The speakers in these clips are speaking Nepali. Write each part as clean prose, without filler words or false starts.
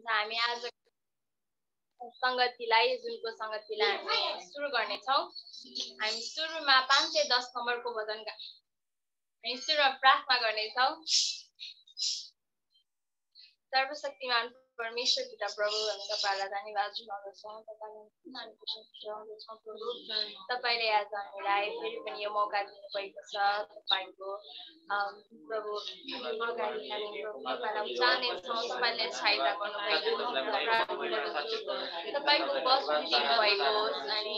हामी आज संगतिलाई जुनको संगतिलाई हामी सुरु गर्ने छौं। हामी सुरुमा 510 नम्बरको भजन हामी सुरुमा प्रार्थना गर्ने छौं। सर्वशक्तिमान परमेश्वर पिता प्रभु हामी तपाईलाई धन्यवाद दिन्छौं। तपाईले आज हामीलाई फेरि पनि यो मौका दिनुभएको छ। तपाईको प्रभु अगाडि हामी तपाईलाई जानेछौं। तपाईले सहायता गर्नुभएको छ। तपाईको वचन दिनुभएको अनि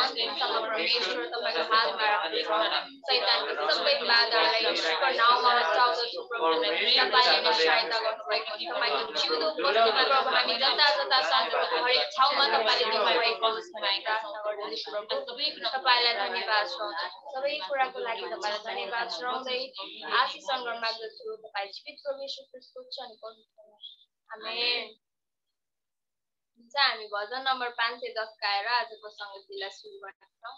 अन्तिमसम्म परमेश्वर तपाईको हातमा राख्छौं। शैतानको सबै बाधालाई ईश्वरको नाममा हटाउँदछु प्रभु। तपाईले नै सहायता गर्नुभएको छ। तपाईको जिउँदो वचनमा प्रभु हामी जता जता संसारको हरेक ठाउँमा तपाईले दिनुभएको छ। प्रार्थना गर्दछु प्रभु। तपाईलाई धन्यवाद छ। सबै कुराको लागि तपाईलाई धन्यवाद चढाउँदै आशीष गर्न माग्दछु। तपाई जीवित परमेश्वर ख्रीष्टको अनि पवित्र आमेन। हामी भजन नम्बर 510 गाएर आजको संगतिलाई सुरु गर्छौं।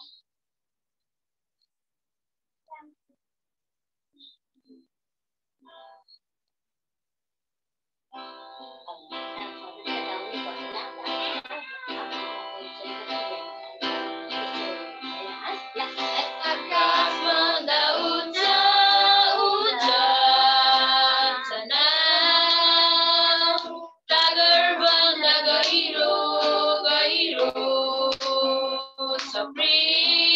Free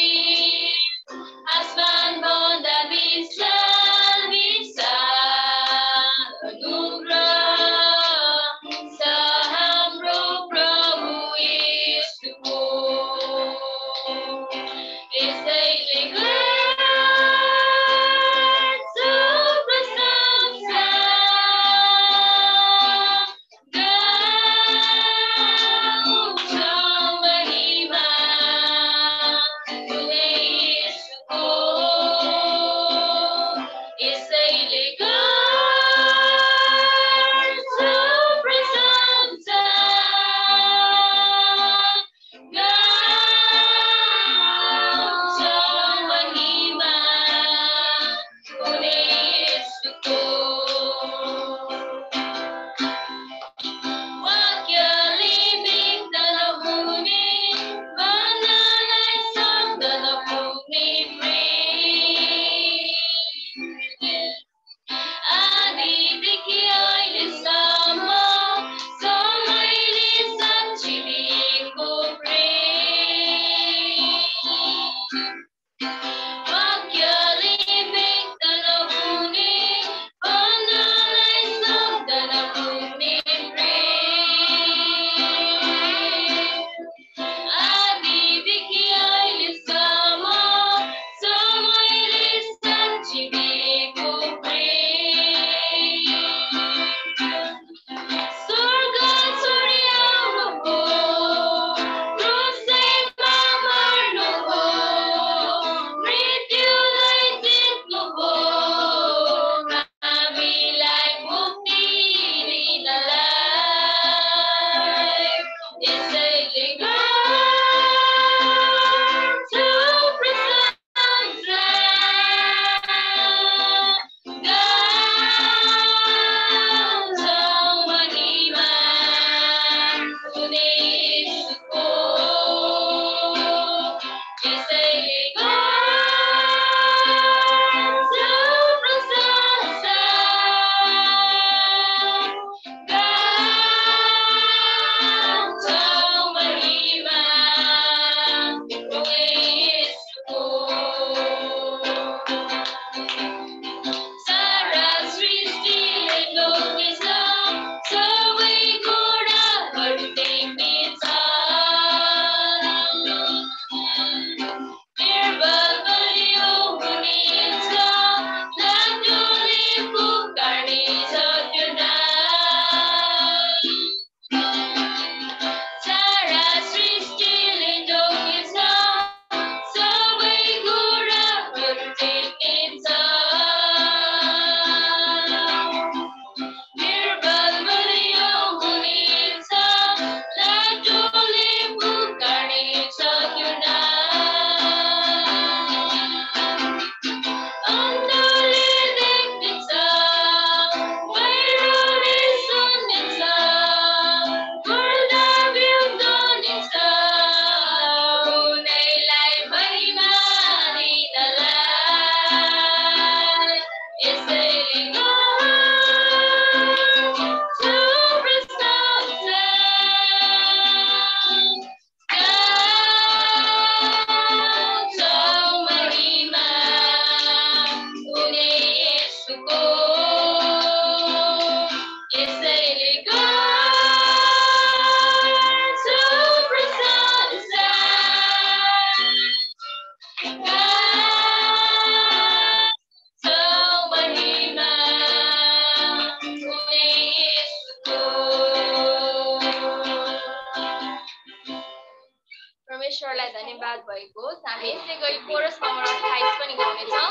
परमेश्वरलाई धन्यवाद भएको होस्। हामी यसै गरी कोरस नम्बर 28 पनि गाउनेछौँ।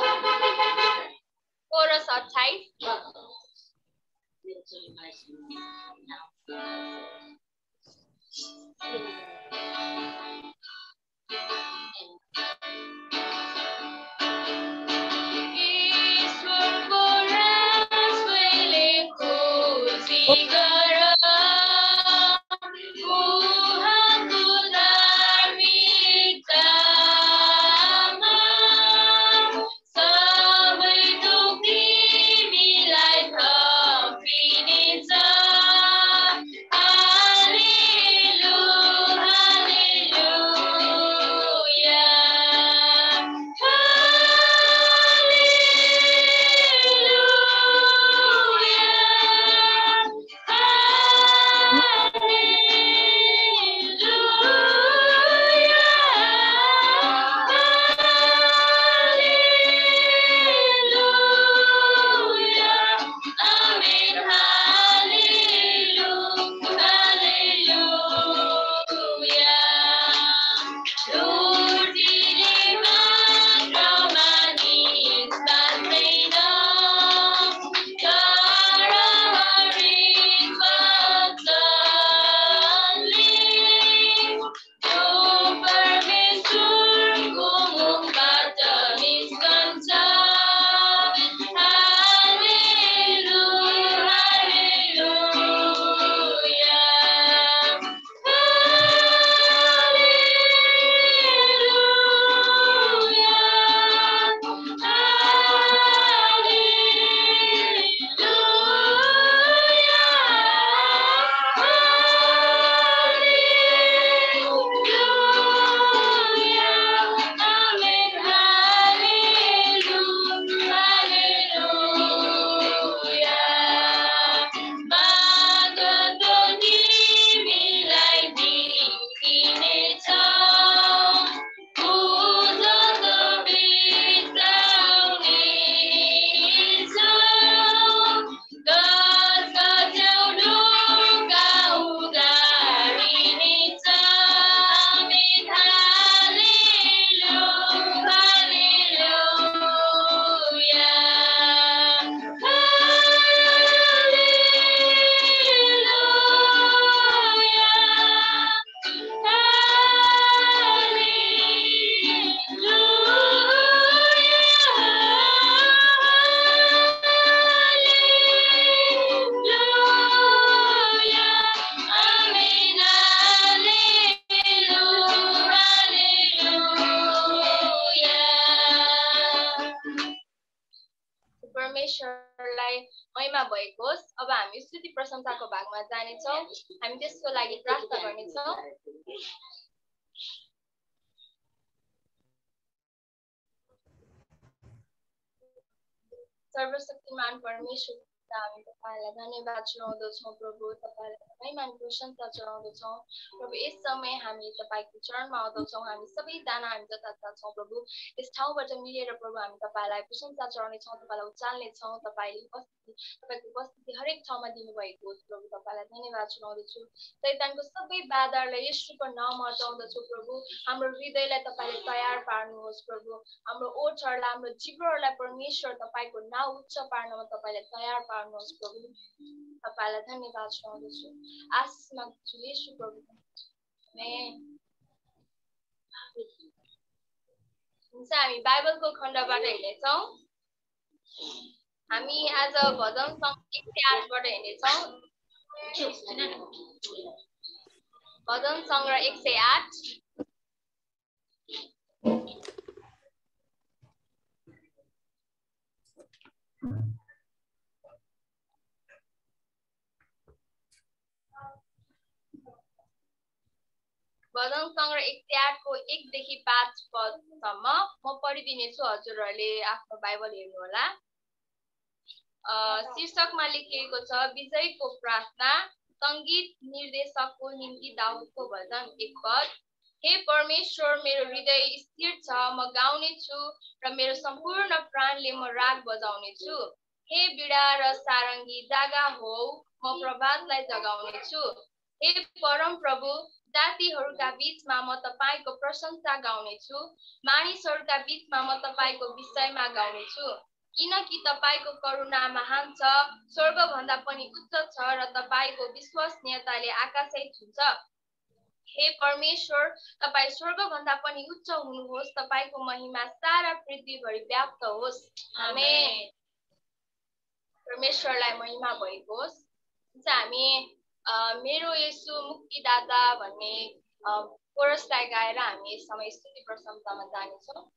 कोरस 28 परमेश्वरलाई महिमा भएको होस्। अब हामी स्तुति प्रशंसाको भागमा जानेछौँ। हामी त्यसको लागि प्रार्थना गर्नेछौँ। सर्वशक्तिमान परमेश्वर हामी तपाईलाई धन्यवाद चढाउँदछौँ प्रभु। तपाईलाई महिमा प्रशंसा चढाउँदछौँ प्रभु। यस समय हामी तपाईको चरणमा आउँदछौँ। हामी सबैजना हामी जता छौँ प्रभु यस ठाउँबाट मिलेर प्रभु हामी तपाईलाई प्रशंसा चढाउनेछौँ, तपाईलाई उचाल्नेछौँ। तपाईले तपाईको उपस्थिति हरेक ठाउँमा दिनुभएको होस् प्रभु। तपाईलाई धन्यवाद चढाउँदछु। शैतानको सबै बाधाहरूलाई येशूको नाममा हटाउँदछु प्रभु। हाम्रो हृदयलाई तपाईले तयार पार्नुहोस् प्रभु। हाम्रो ओठहरूलाई हाम्रो जिब्रोहरूलाई परमेश्वर तपाईको नाउँ उच्च पार्नमा तपाईले तयार पार्नुहोस् प्रभु। तपाईलाई धन्यवाद चढाउँदछु। आशिष माग्छु येशू प्रभु। आमेन। हुन्छ, हामी बाइबलको खण्डबाट हेर्नेछौँ। हामी आज भजन सङ्ग्रह 108 बाट हेर्नेछौँ। भजन सङ्ग्रह 108। भजन सङ्ग्रह 108 को 1 देखि 5 पदसम्म म पढिदिनेछु। हजुरहरूले आफ्नो बाइबल हेर्नुहोला। शीर्षकमा लेखिएको छ विजयको प्रार्थना। सङ्गीत निर्देशकको निम्ति दाउदको भजन। 1 पद। हे परमेश्वर, मेरो हृदय स्थिर छ, म गाउने छु र मेरो सम्पूर्ण प्राणले म राग बजाउने छु। हे बिडा र सारङ्गी जागा हो, म प्रभातलाई जगाउने छु। हे परम प्रभु, जातिहरूका बीचमा म तपाईको प्रशंसा गाउनेछु मानिसहरूका बीचमा म तपाईको विषयमा गाउनेछु किनकि तपाईको करुणा महान छ स्वर्गभन्दा पनि उच्च छ र तपाईको विश्वसनीयताले आकाशै छुन्छ हे परमेश्वर तपाई स्वर्गभन्दा पनि उच्च हुनुहोस् तपाईको महिमा सारा पृथ्वीभरि व्याप्त होस् आमेन परमेश्वरलाई महिमा भएको होस् हामी मेरो येशू मुक्तिदाता भन्ने कोरसलाई गाएर हामी समय स्तुति प्रशंसामा जानेछौँ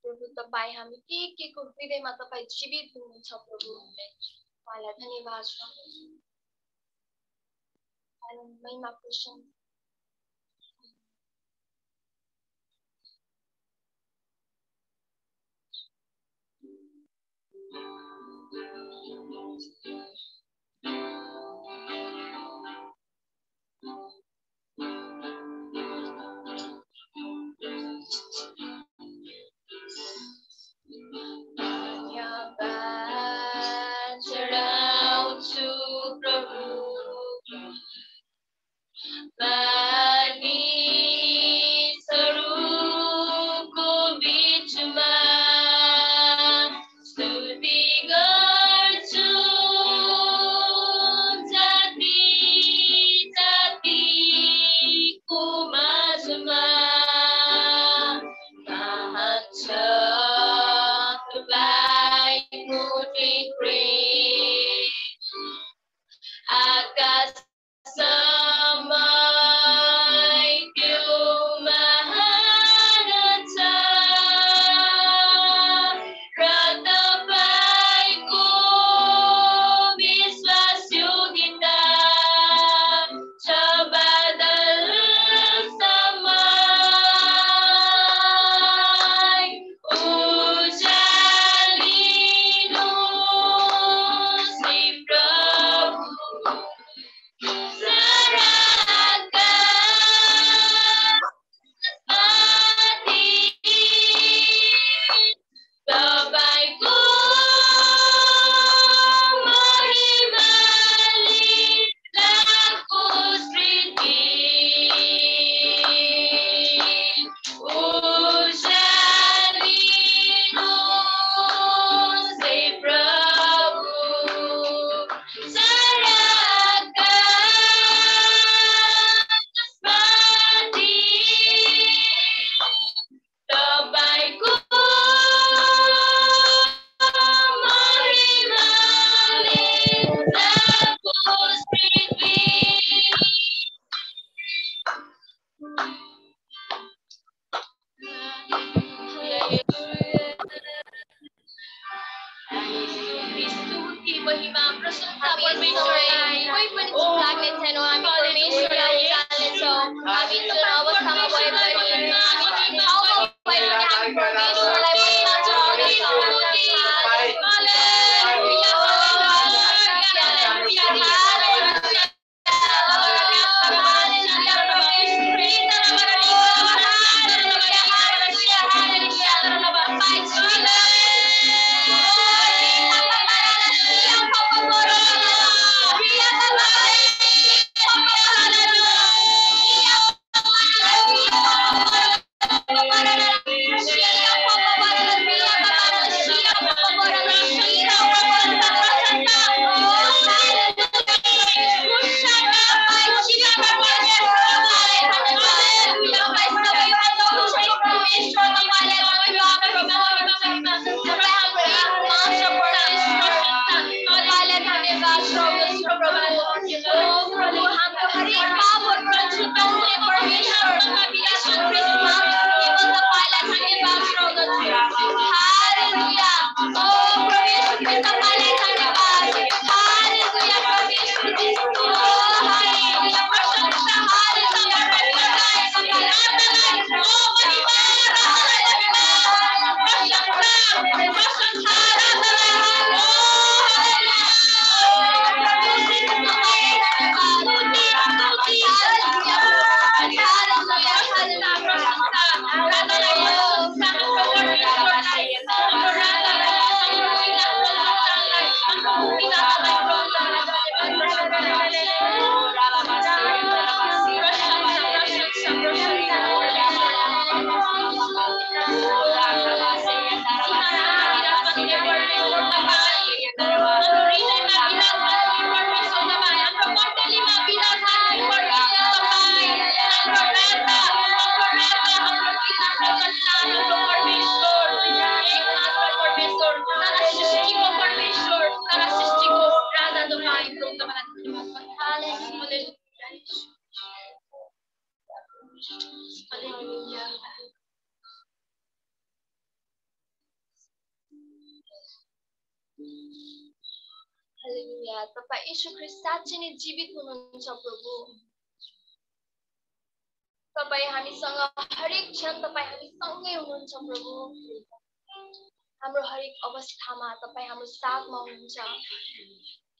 प्रभु तपाई हामी के को हृदयमा तपाई जीवित हुनुहुन्छ प्रभु उहाँलाई धन्यवाद छ महिमा प्रशंसा हालेलुया। तपाईं यीशु ख्रीष्ट साँच्चै नै जीवित हुनुहुन्छ प्रभु। तपाईं हामीसँग हरेक क्षण तपाईं हामीसँगै हुनुहुन्छ प्रभु। हाम्रो हरेक अवस्थामा तपाईं हाम्रो साथमा हुनुहुन्छ।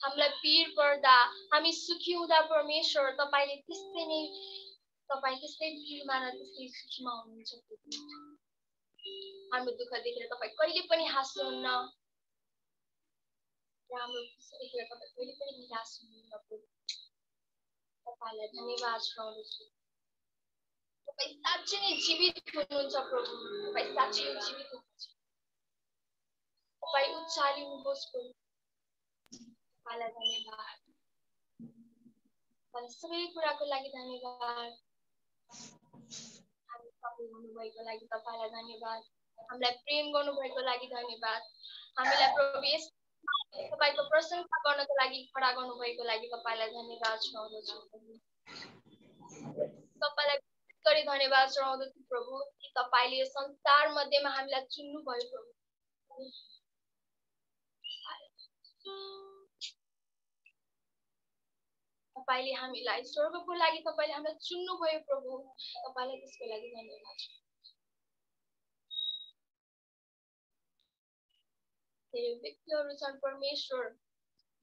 हामीलाई पीड पर्दा हामी सुखी हुँदा परमेश्वर तपाईले त्यस्तै नै तपाईं त्यस्तै पीडमा र त्यस्तै सुखीमा हुनुहुन्छ प्रभु। हाम्रो दुःख देखेर तपाईं कहिले पनि हाँस्नुहुन्न र हाम्रो खुसी देखेर तपाईं कहिले पनि निराश हुनुहुन्न प्रभु। तपाईलाई धन्यवाद चढाउँदछु। तपाईं साँच्चै नै जीवित हुनुहुन्छ प्रभु। तपाईं साँच्चै नै जीवित हुनुहुन्छ। तपाईं उचालिनुहोस् प्रभु। तपाईलाई धन्यवाद। तपाईँ सबै कुराको लागि धन्यवाद। हामी सबै हुनुभएको लागि तपाईलाई धन्यवाद। हामीलाई प्रेम गर्नुभएको लागि धन्यवाद। हामीलाई प्रभु तपाईको प्रशंसा गर्नको लागि खडा गर्नुभएको लागि तपाईलाई धन्यवाद चढाउँदछु। तपाईलाई गरी धन्यवाद चढाउँदछु प्रभु कि तपाईले संसार मध्येमा हामीलाई चुन्नु भयो प्रभु। तपाईले हामीलाई स्वर्गको लागि तपाईले हामीलाई चुन्नु भयो प्रभु। तपाईलाई त्यसको लागि धन्यवाद। धेरै व्यक्तिहरू छन् परमेश्वर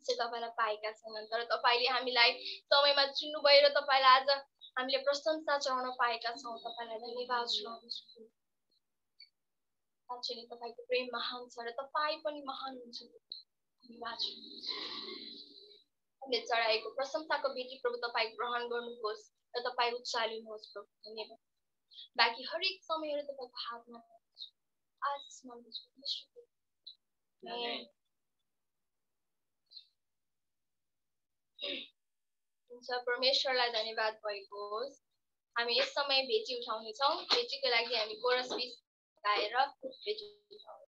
चाहिँ तपाईलाई पाएका छैनन्, तर तपाईले हामीलाई समयमा चुन्नु भयो र तपाईलाई आज हामीले प्रशंसा चढाउन पाएका छौँ। तपाईलाई धन्यवाद चढाउँदछु। साँच्चै नै तपाईको प्रेम महान छ र तपाई पनि महान हुनुहुन्छ। धन्यवाद। हामीले चढाएको प्रशंसाको भेटी प्रभु तपाईँ ग्रहण गर्नुहोस् र तपाईँ उचालिनुहोस् प्रभु। धन्यवाद। बाँकी हरेक समयहरू तपाईँको हातमा आशिष माग्दछु। हुन्छ, परमेश्वरलाई धन्यवाद भएको होस्। हामी यस समय भेटी उठाउनेछौँ। भेटीको लागि हामी कोरस 20 गाएर भेटी उठाउँछौँ।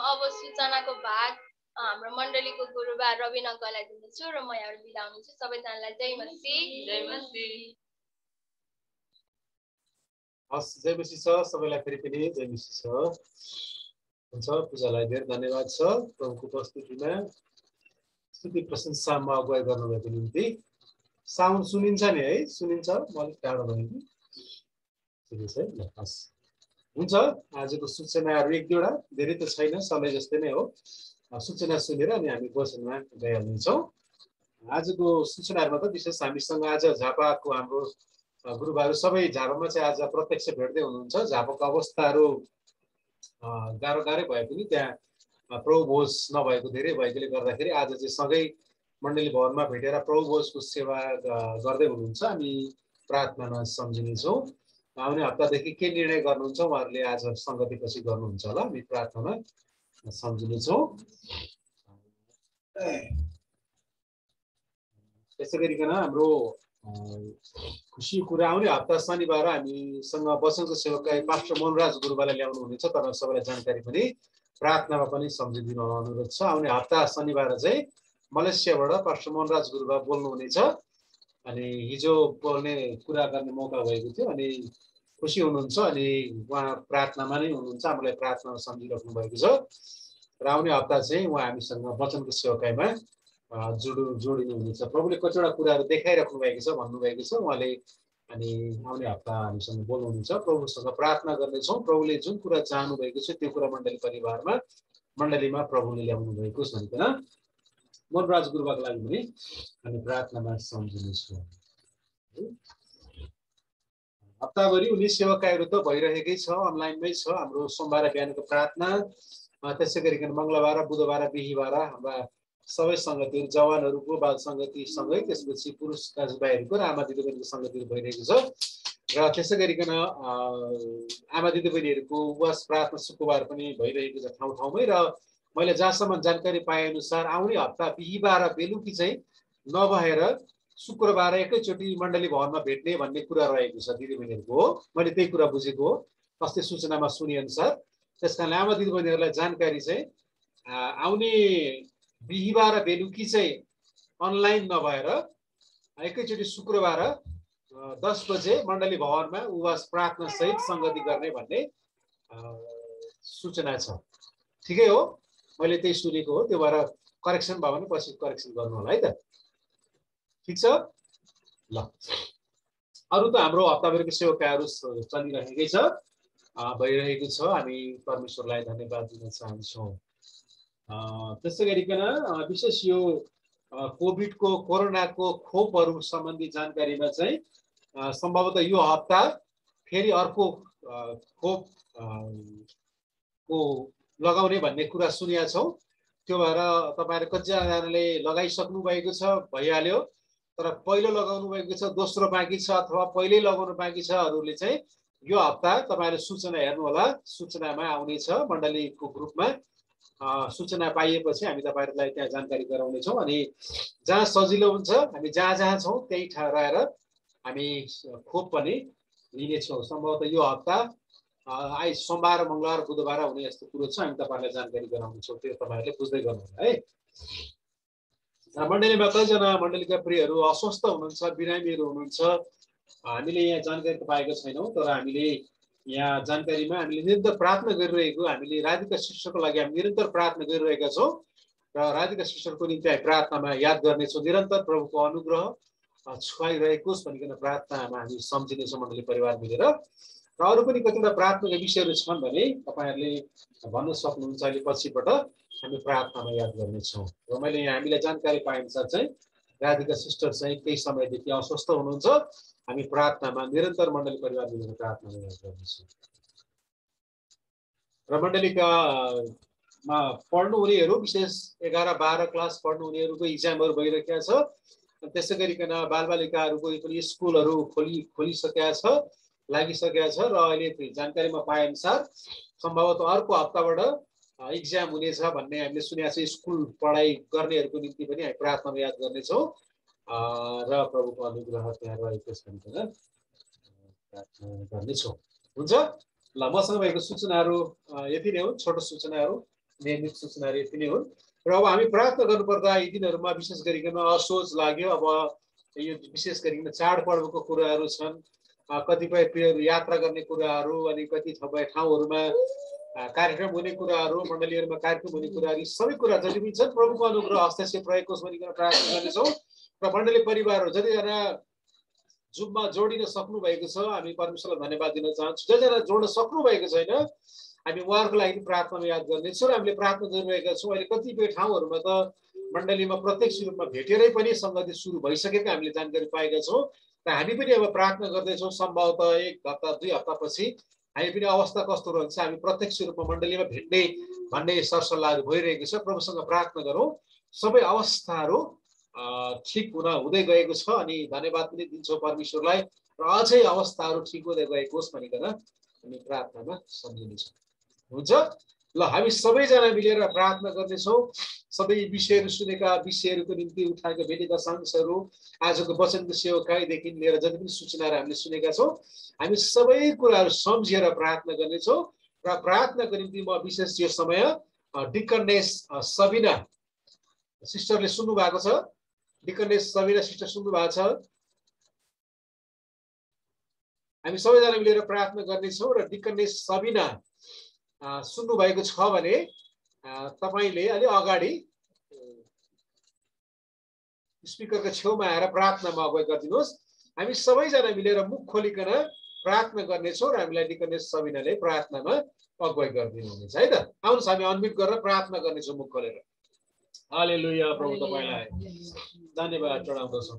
अब सूचनाको भाग हाम्रो मण्डलीको गुरुबा रविन अङ्कललाई दिन्छु र म यहाँबाट बिदा हुन्छु। सबैजनालाई जय मसीह। जय मसीह। हस्, जय मसीह छ। सबैलाई फेरि पनि जय मसीह छ। हुन्छ, पूजालाई धेरै धन्यवाद छ प्रभुको उपस्थितिमा स्तुति प्रशंसामा अगुवाई गर्नुभएको निम्ति। साउन्ड सुनिन्छ नि है? सुनिन्छ? म अलिक टाढो भयो कि ठिकै छ है। हस्, हुन्छ। आजको सूचनाहरू एक दुईवटा, धेरै त छैन, समय जस्तै नै हो। सूचना सुनेर अनि हामी वचनमा गइहाल्नेछौँ। आजको सूचनाहरूमा त विशेष हामीसँग आज झापाको हाम्रो गुरुबाहरू सबै झापामा चाहिँ आज प्रत्यक्ष भेट्दै हुनुहुन्छ। झापाको अवस्थाहरू गाह्रो भए पनि त्यहाँ प्रभु भोज नभएको धेरै भएकोले गर्दाखेरि आज चाहिँ सँगै मण्डली भवनमा भेटेर प्रभु भोजको सेवा गर्दै हुनुहुन्छ। हामी प्रार्थनामा सम्झिनेछौँ। आउने हप्तादेखि के निर्णय गर्नुहुन्छ उहाँहरूले आज सङ्गतिपछि गर्नुहुन्छ होला। हामी प्रार्थनामा सम्झिनेछौँ। त्यसै गरिकन हाम्रो खुसी कुरा आउने हप्ता शनिबार हामीसँग वचनको सेवक पास्टर मनराज गुरुबालाई ल्याउनु हुनेछ। तर सबैलाई जानकारी पनि प्रार्थनामा पनि सम्झिदिनु अनुरोध छ। आउने हप्ता शनिबार चाहिँ मलेसियाबाट पास्टर मनराज गुरुबा बोल्नु हुनेछ। अनि हिजो बोल्ने कुरा गर्ने मौका भएको थियो। अनि खुसी हुनुहुन्छ। अनि उहाँ प्रार्थनामा नै हुनुहुन्छ, हामीलाई प्रार्थनामा सम्झिराख्नु भएको छ। र आउने हप्ता चाहिँ उहाँ हामीसँग वचनको सेवकाइमा जोडिनु हुनेछ। प्रभुले कतिवटा कुराहरू देखाइराख्नु भएको छ, भन्नुभएको छ उहाँले। अनि आउने हप्ता हामीसँग बोल्नुहुन्छ। प्रभुसँग प्रार्थना गर्नेछौँ, प्रभुले जुन कुरा चाहनु भएको छ त्यो कुरा मण्डलीमा प्रभुले ल्याउनु भएको छ भनिकन मनराज गुरुबाको लागि पनि हामी प्रार्थनामा सम्झिनेछौँ। हप्ताभरि उनी सेवाकाईहरू त भइरहेकै छ, अनलाइनमै छ। हाम्रो सोमबार बिहानको प्रार्थना, त्यसै गरिकन मङ्गलबार, बुधबार, बिहीबार हाम्रा सबै सङ्गतिहरू, जवानहरूको बाल सङ्गतिसँगै त्यसपछि पुरुष दाजुभाइहरूको र आमा दिदीबहिनीको सङ्गतिहरू भइरहेको छ। र त्यसै गरिकन आमा दिदीबहिनीहरूको उपवास प्रार्थना शुक्रबार पनि भइरहेको छ ठाउँ ठाउँमै। र मैले जहाँसम्म जानकारी पाएअनुसार आउने हप्ता बिहीबार बेलुकी चाहिँ नभएर शुक्रबार एकैचोटि मण्डली भवनमा भेट्ने भन्ने कुरा रहेको छ दिदीबहिनीहरूको। हो, मैले त्यही कुरा बुझेको हो अस्ति सूचनामा सुनेअनुसार। त्यस कारणले आमा दिदीबहिनीहरूलाई जानकारी चाहिँ आउने बिहीबार बेलुकी चाहिँ अनलाइन नभएर एकैचोटि शुक्रबार 10 बजे मण्डली भवनमा उपवास प्रार्थना सहित सङ्गति गर्ने भन्ने सूचना छ। ठिकै हो, मैले त्यही सुनेको हो। त्यो भएर करेक्सन भयो भने पछि करेक्सन गर्नु होला है त। ठिक छ ल। अरू त हाम्रो हप्ताभरिको सेवाकाहरू चलिरहेकै छ, भइरहेको छ। हामी परमेश्वरलाई धन्यवाद दिन चाहन्छौँ। त्यसै गरिकन विशेष यो कोरोनाको खोपहरू सम्बन्धी जानकारीमा चाहिँ सम्भवतः यो हप्ता फेरि अर्को खोप को लगाउने भन्ने कुरा सुनेका छौँ। त्यो भएर तपाईँहरू कतिजनाले लगाइसक्नु भएको छ, भइहाल्यो। तर पहिलो लगाउनु भएको छ, दोस्रो बाँकी छ, अथवा पहिल्यै लगाउनु बाँकी छ अरूले चाहिँ यो हप्ता तपाईँहरूले सूचना हेर्नु होला। सूचनामा आउनेछ, मण्डलीको ग्रुपमा सूचना पाइएपछि हामी तपाईँहरूलाई त्यहाँ जानकारी गराउनेछौँ। अनि जहाँ सजिलो हुन्छ हामी जहाँ छौँ त्यही ठाउँ रहेर हामी खोप पनि लिनेछौँ। सम्भवतः यो हप्ता सोमबार, मङ्गलबार, बुधबार हुने यस्तो कुरो छ। हामी तपाईँहरूलाई जानकारी गराउनेछौँ, त्यो तपाईँहरूले बुझ्दै गर्नुहोला है। मण्डलीमा कतिजना मण्डलीका प्रियहरू अस्वस्थ हुनुहुन्छ, बिरामीहरू हुनुहुन्छ, हामीले यहाँ जानकारी त पाएका छैनौँ। तर हामीले यहाँ जानकारीमा हामीले निरन्तर प्रार्थना गरिरहेको, हामीले राधिका सिस्टरको लागि हामी निरन्तर प्रार्थना गरिरहेका छौँ। र राधिका सिस्टरको निम्ति हामी प्रार्थनामा याद गर्नेछौँ। निरन्तर प्रभुको अनुग्रह छुवाइरहेकोस् भनिकन प्रार्थनामा हामी सम्झिनेछौँ मण्डली परिवार मिलेर। र अरू पनि कतिवटा प्रार्थनाका विषयहरू छन् भने तपाईँहरूले भन्न सक्नुहुन्छ। अहिले पछिबाट हामी प्रार्थनामा याद गर्नेछौँ। र मैले यहाँ हामीलाई जानकारी पाएअनुसार चाहिँ राधिका सिस्टर चाहिँ केही समयदेखि अस्वस्थ हुनुहुन्छ। हामी प्रार्थनामा निरन्तर मण्डली परिवार मिलेर प्रार्थनामा याद गर्नेछौँ। र मण्डलीका पढ्नु हुनेहरू, विशेष 11-12 क्लास पढ्नु हुनेहरूको इक्जामहरू भइरहेका छ। त्यसै गरिकन बालबालिकाहरूको पनि स्कुलहरू खोलिसकेका छ, लागिसकेका छ। र अहिले जानकारीमा पाएअनुसार सम्भवतः अर्को हप्ताबाट इक्जाम हुनेछ भन्ने हामीले सुनेका छौँ। स्कुल पढाइ गर्नेहरूको निम्ति पनि हामी प्रार्थनामा याद गर्नेछौँ। र प्रभुको अनुग्रह त्यहाँ रहेको छ भनेर प्रार्थना गर्नेछौँ। हुन्छ ल, मसँग भएको सूचनाहरू यति नै हुन्। छोटो सूचनाहरू, नियमित सूचनाहरू यति नै हुन्। र अब हामी प्रार्थना गर्नुपर्दा यी दिनहरूमा विशेष गरिकन असोज लाग्यो। अब यो विशेष गरिकन चाडपर्वको कुराहरू छन्, कतिपय प्रियहरू यात्रा गर्ने कुराहरू, अनि कति ठाउँहरूमा कार्यक्रम हुने कुराहरू, मण्डलीहरूमा कार्यक्रम हुने कुराहरू, सबै कुरा जति पनि छन् प्रभुको अनुग्रह हस्तक्षेप रहेको होस् भनिकन प्रार्थना गर्नेछौँ। र मण्डली परिवारहरू जतिजना जुममा जोडिन सक्नु भएको छ, हामी परमेश्वरलाई धन्यवाद दिन चाहन्छौँ। जतिजना जोड्न सक्नु भएको छैन, हामी उहाँहरूको लागि प्रार्थनामा याद गर्नेछौँ। र हामीले प्रार्थना गरिरहेका छौँ। अहिले कतिपय ठाउँहरूमा त मण्डलीमा प्रत्यक्ष रूपमा भेटेरै पनि सङ्गति सुरु भइसकेको हामीले जानकारी पाएका छौँ। र हामी पनि अब प्रार्थना गर्दैछौँ। सम्भवतः 1 हप्ता 2 हप्तापछि हामी पनि अवस्था कस्तो रहन्छ, हामी प्रत्यक्ष रूपमा मण्डलीमा भेट्ने भन्ने सरसल्लाहहरू भइरहेको छ। प्रभुसँग प्रार्थना गरौँ सबै अवस्थाहरू ठिक हुँदै गएको छ। अनि धन्यवाद पनि दिन्छौँ परमेश्वरलाई। र अझै अवस्थाहरू ठिक हुँदै गएको होस् भनिकन हामी प्रार्थनामा सम्झिनेछौँ। हुन्छ ल हामी सबैजना मिलेर प्रार्थना गर्नेछौँ सबै विषयहरू सुनेका विषयहरूको निम्ति उठाएका भेटेका सांसहरू आजको वचनको सेवकाईदेखि लिएर जति पनि सूचनाहरू हामीले सुनेका छौँ हामी सबै कुराहरू सम्झेर प्रार्थना गर्नेछौँ र प्रार्थनाको निम्ति म विशेष यो समय डिकनेस सबिना सिस्टरले सुन्नु भएको छ डिकनेस सबिना सिस्टर सुन्नु भएको छ हामी सबैजना मिलेर प्रार्थना गर्नेछौँ र डिकनेस सबिना सुन्नु भएको छ भने तपाईले अलि अगाडि स्पिकरको छेउमा आएर प्रार्थनामा अगुवाई गरिदिनुहोस् हामी सबैजना मिलेर मुख खोलिकन प्रार्थना गर्नेछौँ र हामीलाई डिकनेस सबिनाले प्रार्थनामा अगुवाई गरिदिनुहुनेछ है त आउनुहोस् हामी अनम्युट गरेर प्रार्थना गर्नेछौँ मुख खोलेर हालेलुया प्रभु तपाईलाई धन्यवाद चढाउँदछौँ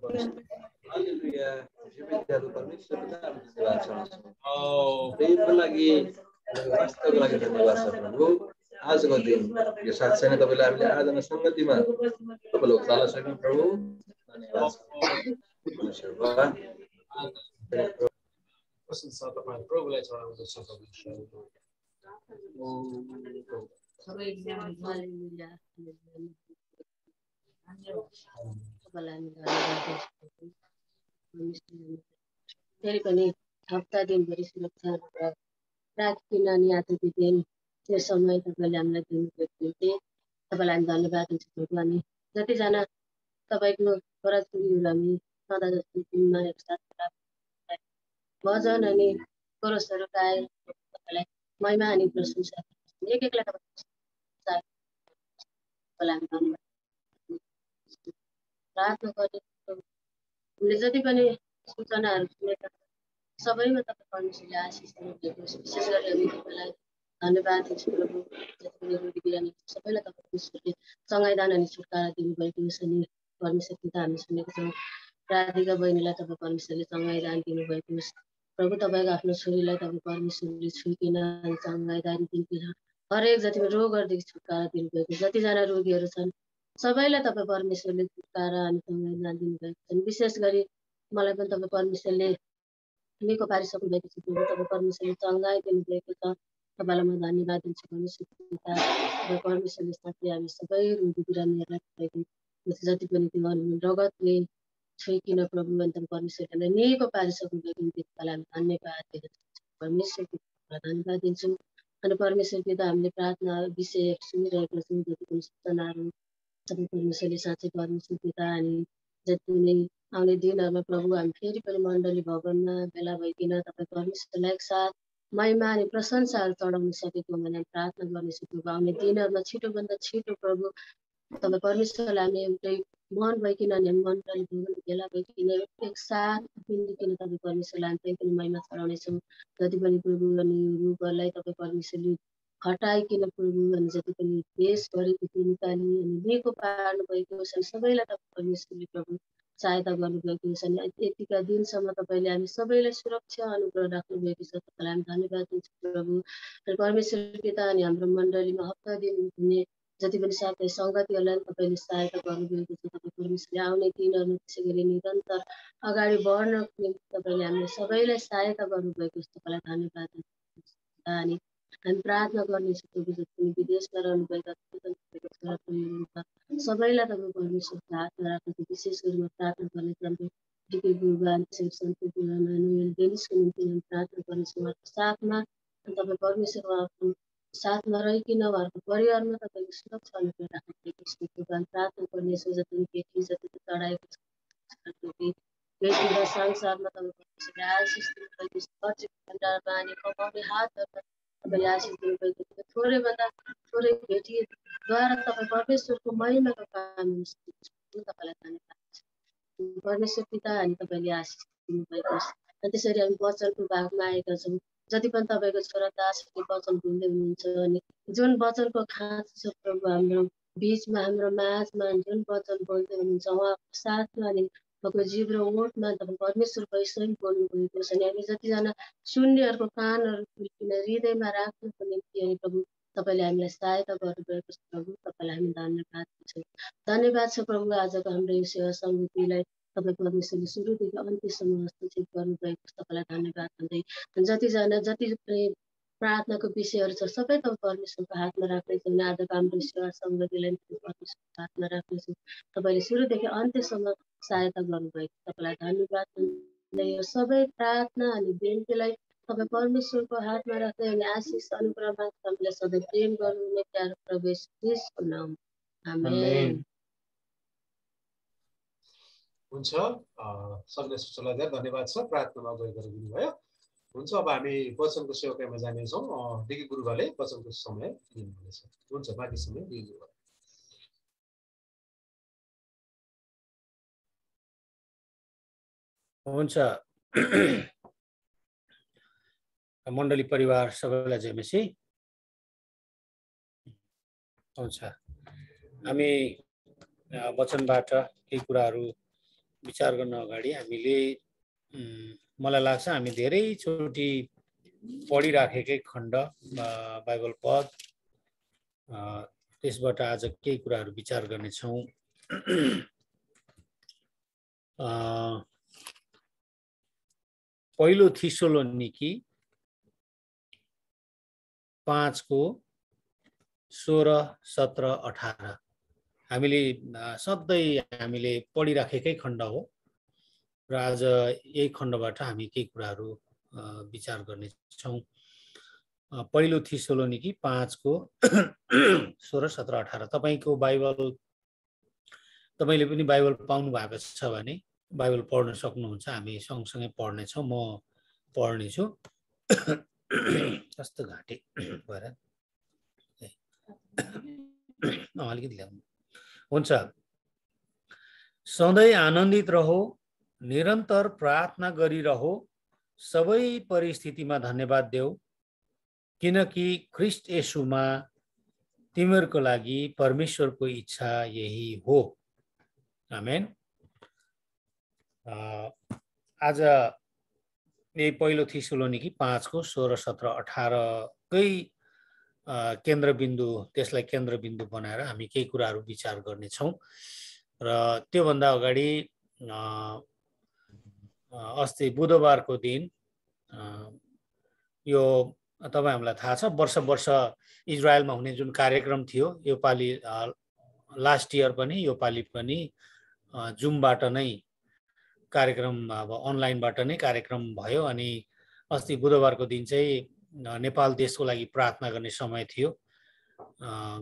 हालेलुया जीवितहरू परमेश्वरको धन्यवाद चढाउँछौँ प्रेमको लागि वास्तवको लागि धन्यवाद छ प्रभु आजको दिन यो साँच्चै नै तपाईलाई हामीले आराधना संगतिमा तपाईँलाई उचाल्न सक्यौँ प्रभु धन्यवाद प्रशंसा तपाईँ प्रभुलाई चढाउँदछौँ फेरि पनि हप्ता दिनभरि सुरक्षा राखिकन अनि आजको दिन त्यो समय तपाईँले हामीलाई दिनुभएको निम्ति तपाईँलाई हामी धन्यवाद दिन्छौँ प्रभु हामी जतिजना तपाईँको छोराछोरीहरू हामी सदा जस्तो दिनमा एकसाथ भजन अनि कोरसहरू गाएर तपाईँलाई महिमा अनि प्रशंसा एक एकलाई तपाईँलाई हामी धन्यवाद प्रार्थना गर्ने हामीले जति पनि सूचनाहरू सुनेका सबैमा तपाईँ परमेश्वरले आशिष दिनुभएको विशेष गरी हामी तपाईँलाई धन्यवाद दिन्छौँ प्रभु जति पनि रोगी बिरामी सबैलाई तपाईँ परमेश्वरले सङ्घाइदान अनि छुटकारा दिनुभएको छ नि परमेश्वर पिता हामी सुनेको छौँ राधिका बहिनीलाई तपाईँ परमेश्वरले सङ्घाइदान दिनुभएको छ प्रभु तपाईँको आफ्नो छोरीलाई तपाईँ परमेश्वरले छुइकन सङ्घाइदान दिनुभएको हरेक जति पनि रोगहरूदेखि छुटकारा दिनुभएको जतिजना रोगीहरू छन् सबैलाई तपाईँ परमेश्वरले छुटकारा अनि सङ्घाइदान दिनुभएको छन् विशेष गरी मलाई पनि तपाईँ परमेश्वरले निको पारिसक्नु भएको छ प्रभु तपाईँ परमेश्वरले चङ्गाइ दिनुभएको छ तपाईँलाई म धन्यवाद दिन्छु परमेश्वर पिता तपाईँ परमेश्वरले साथै हामी सबै रोगी बिरामीहरूलाई तपाईँको जति पनि त्यो रगतले छोइकिन प्रभु अनि तपाईँ परमेश्वरले निको पारिसक्नु भएको निम्ति तपाईँलाई हामी धन्यवाद दिन परमेश्वर पितालाई धन्यवाद दिन्छौँ अनि परमेश्वर पिता हामीले प्रार्थना विषय सुनिरहेको छौँ जति पनि सूचनाहरू तपाईँ परमेश्वरले साँच्चै परमेश्वर पिता अनि जति पनि आउने दिनहरूमा प्रभु हामी फेरि पनि मण्डली भवनमा भेला भइकन तपाईँ परमेश्वरलाई एकसाथ महिमा अनि प्रशंसाहरू चढाउन सकेको भने प्रार्थना गर्नेछु प्रभु आउने दिनहरूमा छिटोभन्दा छिटो प्रभु तपाईँ परमेश्वरलाई हामी एउटै मन भइकन अनि मण्डली भवन भेला भइकन एकसाथ मिलिकन तपाईँ परमेश्वरलाई हामी त्यही पनि महिमा चढाउनेछौँ जति पनि प्रभु अनि रोगहरूलाई तपाईँ परमेश्वरले हटाइकन प्रभु अनि जति पनि देशभरिदेखि निकाली अनि निको पार्नु भएको छ सबैलाई तपाईँ परमेश्वरले प्रभु सहायता गर्नुभएको छ अनि यतिका दिनसम्म तपाईँले हामी सबैलाई सुरक्षा अनुग्रह राख्नुभएको छ तपाईँलाई हामी धन्यवाद दिन्छौँ प्रभु अनि परमेश्वर पिता अनि हाम्रो मण्डलीमा हप्ता दिन हुने जति पनि साथै सङ्गतिहरूलाई तपाईँले सहायता गर्नुभएको छ तपाईँ परमेश्वरले आउने दिनहरूमा त्यसै गरी निरन्तर अगाडि बढ्नको निम्ति तपाईँले हामीले सबैलाई सहायता गर्नुभएको छ तपाईँलाई धन्यवाद दिन्छौँ अनि हामी प्रार्थना गर्नेछौँ प्रभु जति पनि विदेशमा रहनुभएका सबैलाई तपाईँ परमेश्वरको हातमा राख्नु विशेष गरी म प्रार्थना गर्ने क्रममा डिके गुरुबा सन्तु गुरुबा मानुएल डेनिसको निम्ति हामी प्रार्थना गर्नेछौँ उहाँको साथमा तपाईँ परमेश्वर उहाँको साथमा रहिकन उहाँहरूको परिवारमा तपाईँको सुरक्षा अनुग्रह राख्नुभएको छ प्रार्थना गर्नेछौँ जति पनि केटी जति पनि चढाएको छ केटी र संसारमा तपाईँ परमेश्वरले आशिष दिनुभएको छ भण्डारमा अनि कमाउने हातहरूमा तपाईँले आशिष दिनुभएको छ थोरैभन्दा थोरै भेटीद्वारा तपाईँ परमेश्वरको महिमाको काम तपाईँलाई धन्यवाद छ परमेश्वर पिता अनि तपाईँले आशिष दिनुभएको छ अनि त्यसरी हामी वचनको भागमा आएका छौँ जति पनि तपाईँको छोरा दासहरूले वचन बोल्दै हुनुहुन्छ अनि जुन वचनको खाँचो छ प्रभु हाम्रो बिचमा हाम्रो माझमा जुन वचन बोल्दै हुनुहुन्छ उहाँको साथमा अनि उहाँको जीव र ओठमा तपाईँ परमेश्वर वैषयिक बोल्नुभएको छ अनि हामी जतिजना सुन्नेहरूको कानहरू खुल्किन हृदयमा राख्नुको निम्ति अनि प्रभु तपाईँले हामीलाई सहायता गर्नुभएको छ प्रभु तपाईँलाई हामी धन्यवाद दिन्छौँ धन्यवाद छ प्रभु आजको हाम्रो यो सेवा समितिलाई तपाईँ परमेश्वरले सुरुदेखि अन्त्यसम्म हस्तक्षेप गर्नुभएको छ तपाईँलाई धन्यवाद भन्दै जतिजना जति पनि प्रार्थनाको विषयहरू छ सबै तपाईँ परमेश्वरको हातमा राख्नेछौँ। आजको हाम्रो सेवा सङ्गतिलाई परमेश्वरको हातमा राख्नेछौँ। तपाईँले सुरुदेखि अन्त्यसम्म सहायता गर्नुभएको तपाईँलाई धन्यवाद। यो सबै प्रार्थना अनि बिन्तीलाई तपाईँ परमेश्वरको हातमा राख्दै अनि आशिष अनुग्रहमा तपाईँलाई सधैँ प्रेम गर्नुहुने प्यारो प्रभु येशू ख्रीष्टको नाम। आमेन। हुन्छ। सर्वेश चलाइदार धन्यवाद छ, प्रार्थनामा अगुवाई गरिदिनु भयो। हुन्छ, अब हामी वचनको सेवकाइमा जानेछौँ। डिकी गुरुबाले वचनको समय दिनुहुनेछ। हुन्छ, बाँकी समय दिनु। हुन्छ। मण्डली परिवार सबैलाई जय मसी। हुन्छ, हामी वचनबाट केही कुराहरू विचार गर्न अगाडि हामीले मलाई लाग्छ हामी धेरैचोटि पढिराखेकै खण्ड बाइबल पद त्यसबाट आज केही कुराहरू विचार गर्नेछौँ। पहिलो थिस्सलोनिकी 5:16-17-18 हामीले सधैँ पढिराखेकै खण्ड हो र आज यही खण्डबाट हामी केही कुराहरू विचार गर्नेछौँ। पहिलो थिस्सलोनिकी 5:16-17-18 तपाईको बाइबल, तपाईले पनि बाइबल पाउनु भएको छ भने बाइबल पढ्न सक्नुहुन्छ। हामी सँगसँगै पढ्नेछौँ। म पढ्नेछु। कस्तो घाँटी भएर अलिकति ल्याउनु। हुन्छ। सधैँ आनन्दित रहो, निरन्तर प्रार्थना गरिरहो, सबै परिस्थितिमा धन्यवाद देऊ, किनकि ख्रीष्ट येशूमा तिमीहरूको लागि परमेश्वरको इच्छा यही हो। आमेन। आज यही पहिलो थिस्सलोनिकी 5:16-17-18 कै केन्द्रबिन्दु, त्यसलाई केन्द्रबिन्दु बनाएर हामी केही कुराहरू विचार गर्नेछौँ। र त्योभन्दा अगाडि अस्ति बुधबारको दिन यो तपाईहरुलाई थाहा छ वर्ष इजरायलमा हुने जुन कार्यक्रम थियो, यो पालि लास्ट इयर पनि यो पालि पनि जुमबाट नै कार्यक्रम, अब अनलाइनबाट नै कार्यक्रम भयो। अनि अस्ति बुधबारको दिन चाहिँ नेपाल देशको लागि प्रार्थना गर्ने समय थियो,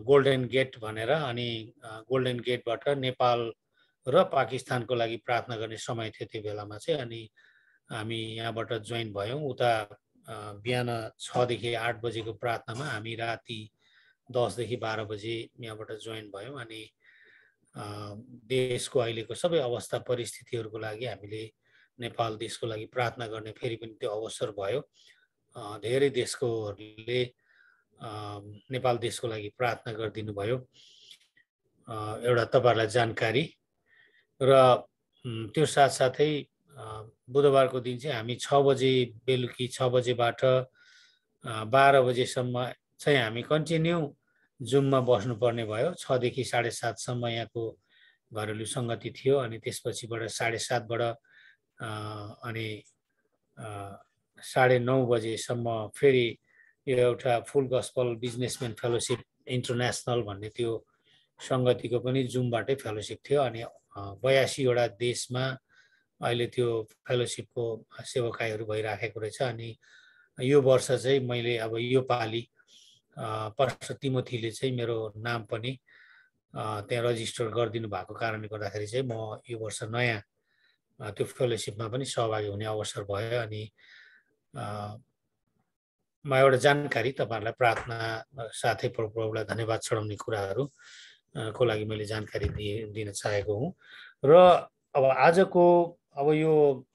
गोल्डन गेट भनेर। अनि गोल्डन गेटबाट नेपाल र पाकिस्तानको लागि प्रार्थना गर्ने समय थियो त्यो बेलामा चाहिँ। अनि हामी यहाँबाट जोइन भयौँ। उता बिहान 6 देखि 8 बजेको प्रार्थनामा हामी राति 10 देखि 12 बजे यहाँबाट जोइन भयौँ। अनि देशको अहिलेको सबै अवस्था परिस्थितिहरूको लागि हामीले नेपाल देशको लागि प्रार्थना गर्ने फेरि पनि त्यो अवसर भयो। धेरै देशकोहरूले नेपाल देशको लागि प्रार्थना गरिदिनु भयो। एउटा तपाईहरुलाई जानकारी। र त्यो साथसाथै बुधबारको दिन चाहिँ हामी 6 बजे बेलुकी 6 बजेबाट 12 बजेसम्म चाहिँ हामी कन्टिन्यू जुममा बस्नुपर्ने भयो। 6 देखि 7:30 सम्म यहाँको घरेलु सङ्गति थियो। अनि त्यसपछिबाट 7:30 बाट अनि 9:30 बजेसम्म फेरि यो एउटा फुल गस्पल बिजनेसम्यान फेलोसिप इन्टरनेसनल भन्ने त्यो सङ्गतिको पनि जुमबाटै फेलोसिप थियो। अनि 82 वटा देशमा अहिले त्यो फेलोसिपको सेवकाईहरू भइराखेको रहेछ। अनि यो वर्ष चाहिँ मैले अब यो पालि पास्टर तिमोथीले चाहिँ मेरो नाम पनि त्यहाँ रजिस्टर गरिदिनु भएको कारणले गर्दाखेरि चाहिँ म यो वर्ष नयाँ त्यो फेलोसिपमा पनि सहभागी हुने अवसर भयो। अनि म एउटा जानकारी तपाईहरुलाई प्रार्थना साथै प्रभुलाई धन्यवाद चढाउने कुराहरू को लागि मैले जानकारी दिन चाहेको हुँ। र अब आजको अब यो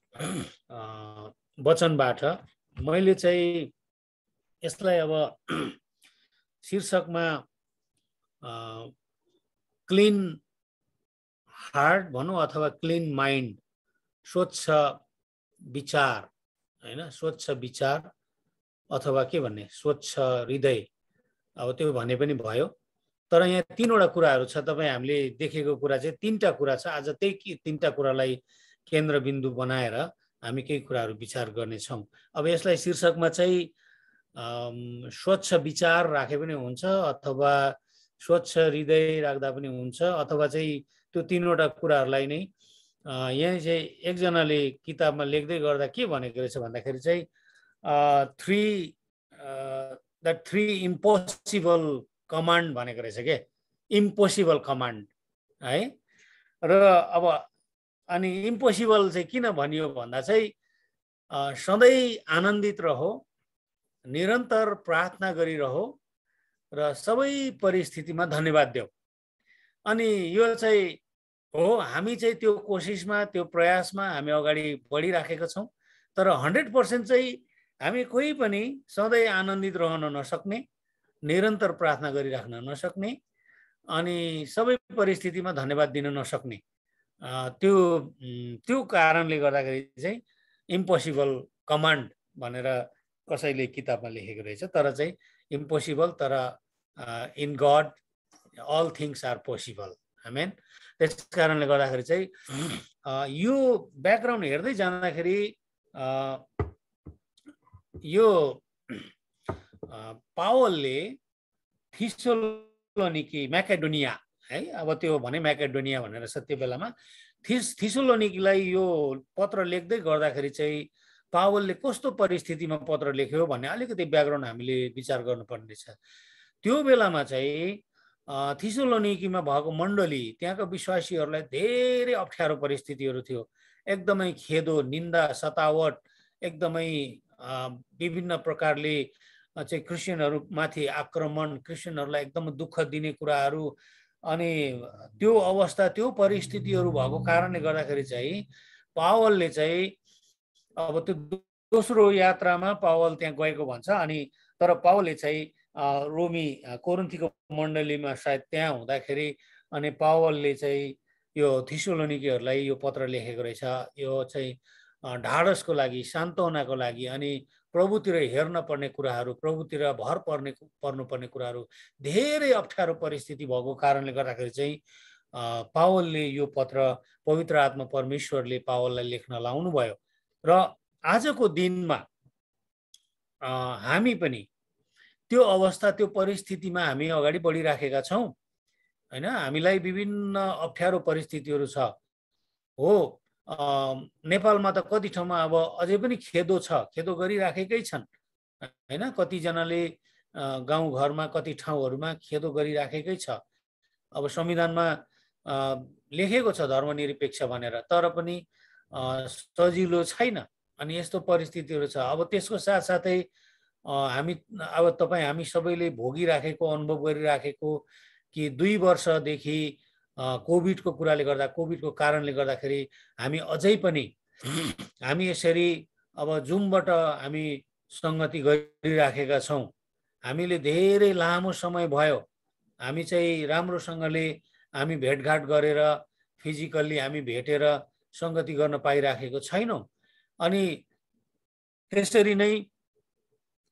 वचनबाट मैले चाहिँ यसलाई अब शीर्षकमा क्लीन हार्ट भनौँ अथवा क्लीन माइन्ड, स्वच्छ विचार, हैन, स्वच्छ विचार अथवा के भन्ने स्वच्छ हृदय, अब त्यो भने पनि भयो। तर यहाँ 3 वटा कुराहरू छ। तपाईँ हामीले देखेको कुरा चाहिँ 3टा कुरा छ। आज त्यही 3टा कुरालाई केन्द्रबिन्दु बनाएर हामी केही कुराहरू विचार गर्नेछौँ। अब यसलाई शीर्षकमा चाहिँ स्वच्छ विचार राखे पनि हुन्छ अथवा स्वच्छ हृदय राख्दा पनि हुन्छ अथवा चाहिँ त्यो तीनवटा कुराहरूलाई नै यहाँ चाहिँ एकजनाले किताबमा लेख्दै गर्दा के भनेको रहेछ भन्दाखेरि चाहिँ थ्री इम्पोसिबल कमान्ड भनेको रहेछ के इम्पोसिबल कमान्ड है र अब अनि इम्पोसिबल चाहिँ किन भनियो भन्दा चाहिँ सधैँ आनन्दित रहो निरन्तर प्रार्थना गरिरहो र सबै परिस्थितिमा धन्यवाद देऊ अनि यो चाहिँ हो हामी चाहिँ त्यो कोसिसमा त्यो प्रयासमा हामी अगाडि बढिराखेका छौँ तर 100% चाहिँ हामी कोही पनि सधैँ आनन्दित रहन नसक्ने निरन्तर प्रार्थना गरिराख्न नसक्ने अनि सबै परिस्थितिमा धन्यवाद दिन नसक्ने त्यो कारणले गर्दाखेरि चाहिँ इम्पोसिबल कमान्ड भनेर कसैले किताबमा लेखेको रहेछ तर चाहिँ इम्पोसिबल तर in God all things are possible amen त्यस कारणले गर्दाखेरि चाहिँ यो ब्याकग्राउन्ड हेर्दै जाँदाखेरि यो पावलले थिस्सलोनिकी म्याकेडोनिया है अब त्यो भने म्याकेडोनिया भनेर त्यो बेलामा थिस्सलोनिकीलाई यो पत्र लेख्दै गर्दाखेरि चाहिँ पावलले कस्तो परिस्थितिमा पत्र लेख्यो भन्ने अलिकति ब्याकग्राउन्ड हामीले विचार गर्नुपर्ने छ त्यो बेलामा चाहिँ थिस्सलोनिकीमा भएको मण्डली त्यहाँका विश्वासीहरूलाई धेरै अप्ठ्यारो परिस्थितिहरू थियो एकदमै खेदो निन्दा सतावट एकदमै विभिन्न प्रकारले चाहिँ क्रिस्चियनहरूमाथि आक्रमण क्रिस्चियनहरूलाई एकदम दुःख दिने कुराहरू अनि त्यो अवस्था त्यो परिस्थितिहरू भएको कारणले गर्दाखेरि चाहिँ पावलले चाहिँ अब त्यो दोस्रो यात्रामा पावल त्यहाँ गएको भन्छ अनि तर पावलले चाहिँ रोमी कोरिन्थीको मण्डलीमा सायद त्यहाँ हुँदाखेरि अनि पावलले चाहिँ यो थिस्सलोनिकीहरूलाई यो पत्र लेखेको रहेछ यो चाहिँ ढाडसको लागि सान्त्वनाको लागि अनि प्रभुतिर हेर्न पर्ने कुराहरू प्रभुतिर भर पर्नुपर्ने कुराहरू धेरै अप्ठ्यारो परिस्थिति भएको कारणले गर्दाखेरि चाहिँ पावलले यो पत्र पवित्र आत्मा परमेश्वरले पावललाई लेख्न लाउनु भयो र आजको दिनमा हामी पनि त्यो अवस्था त्यो परिस्थितिमा हामी अगाडि बढिराखेका छौँ हैन हामीलाई विभिन्न अप्ठ्यारो परिस्थितिहरू छ हो नेपालमा त कति ठाउँमा अब अझै पनि खेदो छ खेदो गरिराखेकै छन् हैन कतिजनाले गाउँघरमा कति ठाउँहरूमा खेदो गरिराखेकै छ अब संविधानमा लेखेको छ धर्मनिरपेक्ष भनेर तर पनि सजिलो छैन अनि यस्तो परिस्थितिहरू छ अब त्यसको साथसाथै हामी अब हामी सबैले भोगिराखेको अनुभव गरिराखेको कि 2 वर्षदेखि कोभिडको कुराले गर्दा कोभिडको कारणले गर्दाखेरि हामी अझै पनि हामी यसरी अब जुमबाट हामी संगति गरिराखेका छौँ हामीले धेरै लामो समय भयो हामी चाहिँ राम्रोसँगले हामी भेटघाट गरेर फिजिकल्ली हामी भेटेर संगति गर्न पाइराखेको छैनौँ अनि त्यसरी नै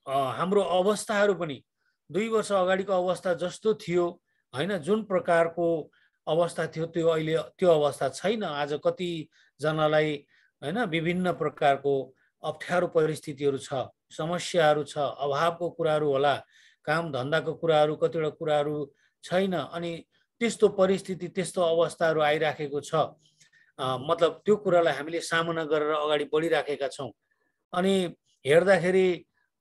हाम्रो अवस्थाहरू पनि 2 वर्ष अगाडिको अवस्था जस्तो थियो हैन जुन प्रकारको अवस्था थियो त्यो अहिले त्यो अवस्था छैन आज कति जनालाई हैन विभिन्न प्रकारको अप्ठ्यारो परिस्थितिहरू छ समस्याहरू छ अभावको कुराहरू होला काम धन्दाको कुराहरू कतिवटा कुराहरू छैन अनि त्यस्तो परिस्थिति त्यस्तो अवस्थाहरू आइराखेको छ मतलब त्यो कुरालाई हामीले सामना गरेर अगाडि बढिराखेका छौँ अनि हेर्दाखेरि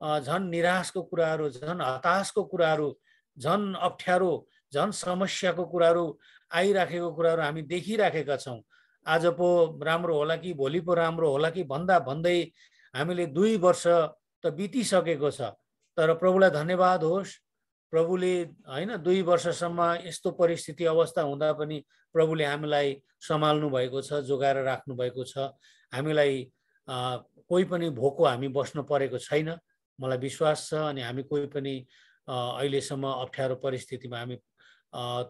झन् निराशको कुराहरू झन् हताशको कुराहरू झन् अप्ठ्यारो झन् समस्याको कुराहरू आइराखेको कुराहरू हामी देखिराखेका छौँ आज पो राम्रो होला कि भोलि पो राम्रो होला कि भन्दा भन्दै हामीले 2 वर्ष त बितिसकेको छ तर प्रभुलाई धन्यवाद होस् प्रभुले हैन 2 वर्षसम्म यस्तो परिस्थिति अवस्था हुँदा पनि प्रभुले हामीलाई सम्हाल्नु भएको छ जोगाएर राख्नु भएको छ हामीलाई कोही पनि भोको हामी बस्नु परेको छैन मलाई विश्वास छ अनि हामी कोही पनि अहिलेसम्म अप्ठ्यारो परिस्थितिमा हामी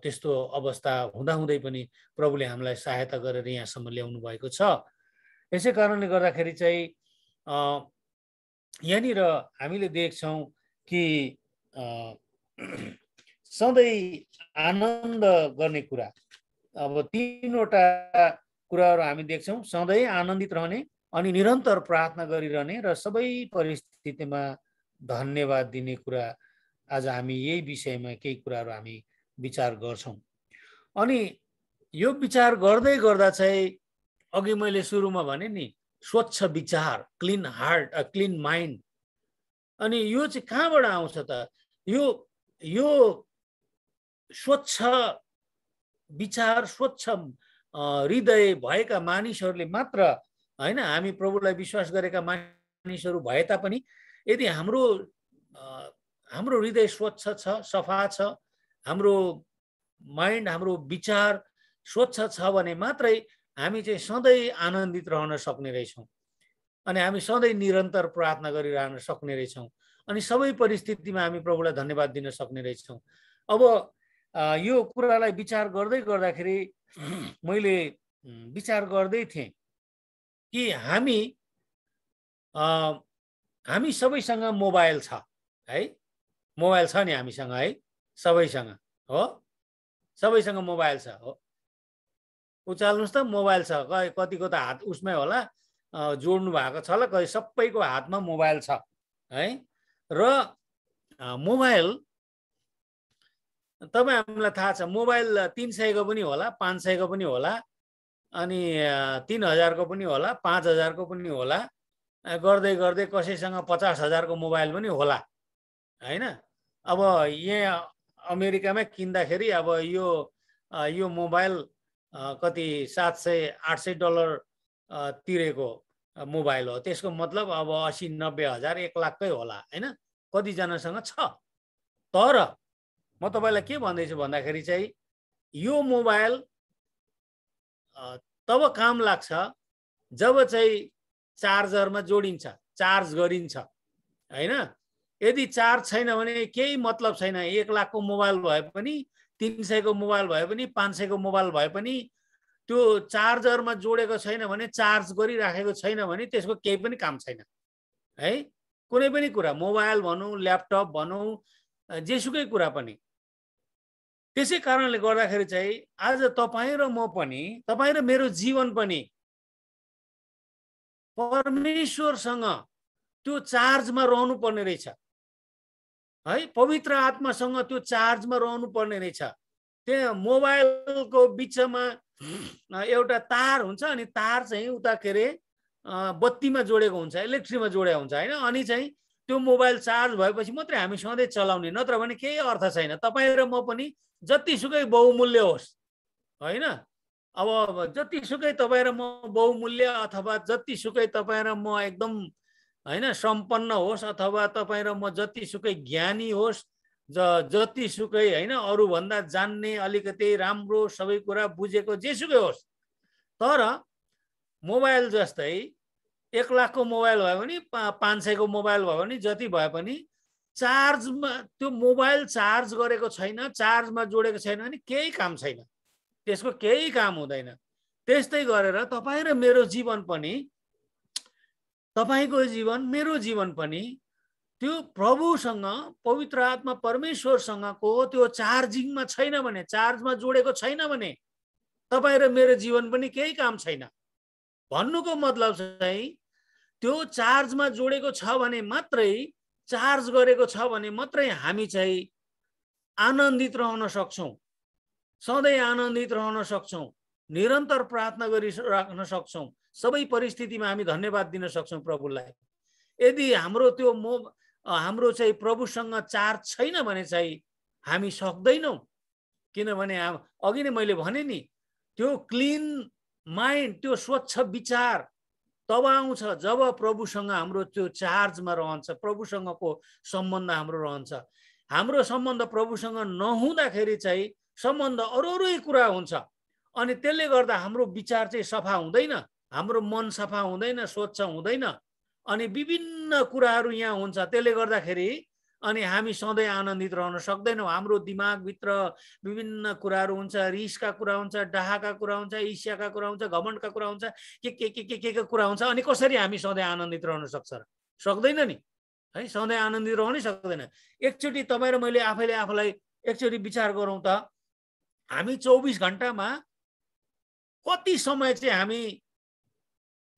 त्यस्तो अवस्था हुँदाहुँदै पनि प्रभुले हामीलाई सहायता गरेर यहाँसम्म ल्याउनु भएको छ यसै कारणले गर्दाखेरि चाहिँ यहाँनिर हामीले देख्छौँ कि सधैँ आनन्द गर्ने कुरा अब 3वटा कुराहरू हामी देख्छौँ सधैँ आनन्दित रहने अनि निरन्तर प्रार्थना गरिरहने र सबै परिस्थितिमा धन्यवाद दिने कुरा आज हामी यही विषयमा केही कुराहरू हामी विचार गर्छौं। अनि यो विचार गर्दै गर्दा चाहिँ अघि मैले सुरुमा भने नि स्वच्छ विचार, क्लीन हार्ट, क्लीन माइन्ड, अनि यो चाहिँ कहाँबाट आउँछ त? यो स्वच्छ विचार, स्वच्छ हृदय भएका मानिसहरूले मात्र हैन, हामी प्रभुलाई विश्वास गरेका मानिसहरू भए तापनि यदि हाम्रो हृदय स्वच्छ छ, सफा छ, हाम्रो माइन्ड, हाम्रो विचार स्वच्छ छ भने मात्रै हामी चाहिँ सधैँ आनन्दित रहन सक्ने रहेछौँ अनि हामी सधैँ निरन्तर प्रार्थना गरिरहन सक्ने रहेछौँ अनि सबै परिस्थितिमा हामी प्रभुलाई धन्यवाद दिन सक्ने रहेछौँ। अब यो कुरालाई विचार गर्दै गर्दाखेरि मैले विचार गर्दै थिएँ कि हामी सबैसँग मोबाइल छ है, मोबाइल छ नि हामीसँग है, सबैसँग हो, सबैसँग मोबाइल छ हो। उचाल्नुस् त मोबाइल छ, कतिको त हात उसमै होला, जोड्नु भएको छ होला, कति सबैको हातमा मोबाइल छ है। र मोबाइल तपाईँ हामीलाई थाहा छ, मोबाइल 300 को पनि होला, 500 को पनि होला, अनि 3000 को पनि होला, 5000 को पनि होला, गर्दै गर्दै कसैसँग 50,000 को मोबाइल पनि होला हैन। अब यहाँ अमेरिकामा किन्दाखेरि अब यो मोबाइल कति $700-800 तिरेको मोबाइल हो, त्यसको मतलब अब 80-90 हजार 1 लाखकै होला हैन, कतिजनासँग छ। तर म तपाईलाई के भन्दैछु भन्दाखेरि चाहिँ यो मोबाइल तब काम लाग्छ जब चाहिँ चार्जरमा जोडिन्छ, चार्ज गरिन्छ हैन। यदि चार्ज छैन भने केही मतलब छैन। 1 लाख को मोबाइल भए पनि, 300 को मोबाइल भए पनि, 500 को मोबाइल भए पनि त्यो चार्जरमा जोडेको छैन भने, चार्ज गरिराखेको छैन भने त्यसको केही पनि काम छैन है। कुनै पनि कुरा, मोबाइल भनौँ, ल्यापटप भनौँ, जेसुकै कुरा पनि। त्यसै कारणले गर्दाखेरि चाहिँ आज तपाईँ र म पनि, तपाईँ र मेरो जीवन पनि परमेश्वरसँग त्यो चार्जमा रहनु पर्ने रहेछ है। पवित्र आत्मासँग त्यो चार्जमा रहनु पर्ने रहेछ। त्यो मोबाइलको बिचमा एउटा तार हुन्छ अनि तार चाहिँ उता के अरे बत्तीमा जोडेको हुन्छ, इलेक्ट्रिकमा जोडेको हुन्छ हैन। अनि चाहिँ त्यो मोबाइल चार्ज भएपछि मात्रै हामी सधैँ चलाउने, नत्र भने केही अर्थ छैन। तपाईँ र म पनि जतिसुकै बहुमूल्य होस् हैन, अब जतिसुकै तपाईँ र म बहुमूल्य अथवा जतिसुकै तपाईँ र म एकदम हैन सम्पन्न होस् अथवा तपाईँ र म जतिसुकै ज्ञानी होस्, जतिसुकै हैन अरूभन्दा जान्ने, अलिकति राम्रो सबै कुरा बुझेको जेसुकै होस्, तर मोबाइल जस्तै 1 लाख को मोबाइल भयो भने, 500 को मोबाइल भयो भने, जति भए पनि चार्जमा त्यो मोबाइल चार्ज गरेको छैन, चार्जमा जोडेको छैन भने केही काम छैन, त्यसको केही काम हुँदैन। त्यस्तै गरेर तपाईँ र मेरो जीवन पनि, तपाईको जीवन, मेरो जीवन पनि त्यो प्रभुसँग, पवित्र आत्मा परमेश्वरसँगको त्यो चार्जिङमा छैन भने, चार्जमा जोडेको छैन भने तपाईँ र मेरो जीवन पनि केही काम छैन। भन्नुको मतलब चाहिँ त्यो चार्जमा जोडेको छ भने मात्रै, चार्ज गरेको छ भने मात्रै हामी चाहिँ आनन्दित रहन सक्छौं, सधैँ आनन्दित रहन सक्छौं, निरन्तर प्रार्थना गरिराख्न सक्छौं, सबै परिस्थितिमा हामी धन्यवाद दिन सक्छौं प्रभुलाई। यदि हाम्रो चाहिँ प्रभुसँग चार्ज छैन भने चाहिँ हामी सक्दैनौं। किनभने अघि नै मैले भने नि, त्यो क्लीन माइन्ड, त्यो स्वच्छ विचार तब आउँछ जब प्रभुसँग हाम्रो त्यो चार्जमा रहन्छ, प्रभुसँगको सम्बन्ध हाम्रो रहन्छ। हाम्रो सम्बन्ध प्रभुसँग नहुँदाखेरि चाहिँ सम्बन्ध अरूरै कुरा हुन्छ अनि त्यसले गर्दा हाम्रो विचार चाहिँ सफा हुँदैन, हाम्रो मन सफा हुँदैन, स्वच्छ हुँदैन अनि विभिन्न कुराहरू यहाँ हुन्छ। त्यसले गर्दाखेरि अनि हामी सधैँ आनन्दित रहन सक्दैनौँ। हाम्रो दिमागभित्र विभिन्न कुराहरू हुन्छ, रिसका कुरा हुन्छ, डाहाका कुरा हुन्छ, ईर्ष्याका कुरा हुन्छ, घमण्डका कुरा हुन्छ, के कुरा हुन्छ। अनि कसरी हामी सधैँ आनन्दित रहन सक्छ र? सक्दैन नि है, सधैँ आनन्दित रहनै सक्दैन। एकचोटि तपाईँ र मैले आफैले आफूलाई एकचोटि विचार गरौँ त, हामी 24 घण्टामा कति समय चाहिँ हामी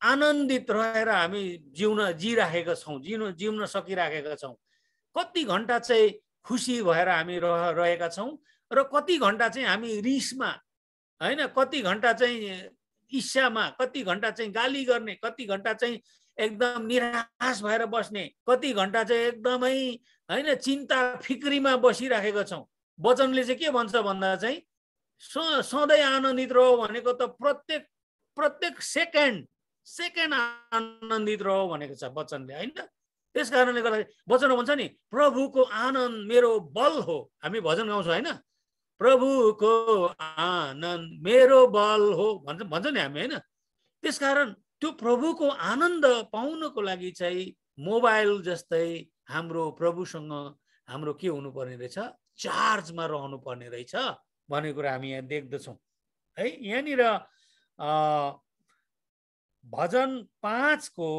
आनन्दित रहेर हामी जिउन सकिराखेका छौँ। कति घण्टा चाहिँ खुसी भएर हामी रहेका छौँ र कति घण्टा चाहिँ हामी रिसमा हैन, कति घण्टा चाहिँ ईर्ष्यामा, कति घण्टा चाहिँ गाली गर्ने, कति घण्टा चाहिँ एकदम निराश भएर बस्ने, कति घण्टा चाहिँ एकदमै हैन चिन्ता फिक्रीमा बसिराखेका छौँ। वचनले चाहिँ के भन्छ भन्दा चाहिँ सधैँ आनन्दित रहो भनेको त प्रत्येक सेकेन्ड आनन्दित रहो भनेको छ वचनले हैन। त्यस कारणले गर्दा वचन भन्छ नि प्रभुको आनन्द मेरो बल हो। हामी भजन गाउँछौँ हैन, प्रभुको आनन्द मेरो बल हो भन्छ नि हामी हैन। त्यसकारण त्यो प्रभुको आनन्द पाउनको लागि चाहिँ मोबाइल जस्तै हाम्रो प्रभुसँग हाम्रो के हुनुपर्ने रहेछ, चार्जमा रहनु पर्ने रहेछ भन्ने कुरा हामी यहाँ देख्दछौँ है। यहाँनिर भजन 5 को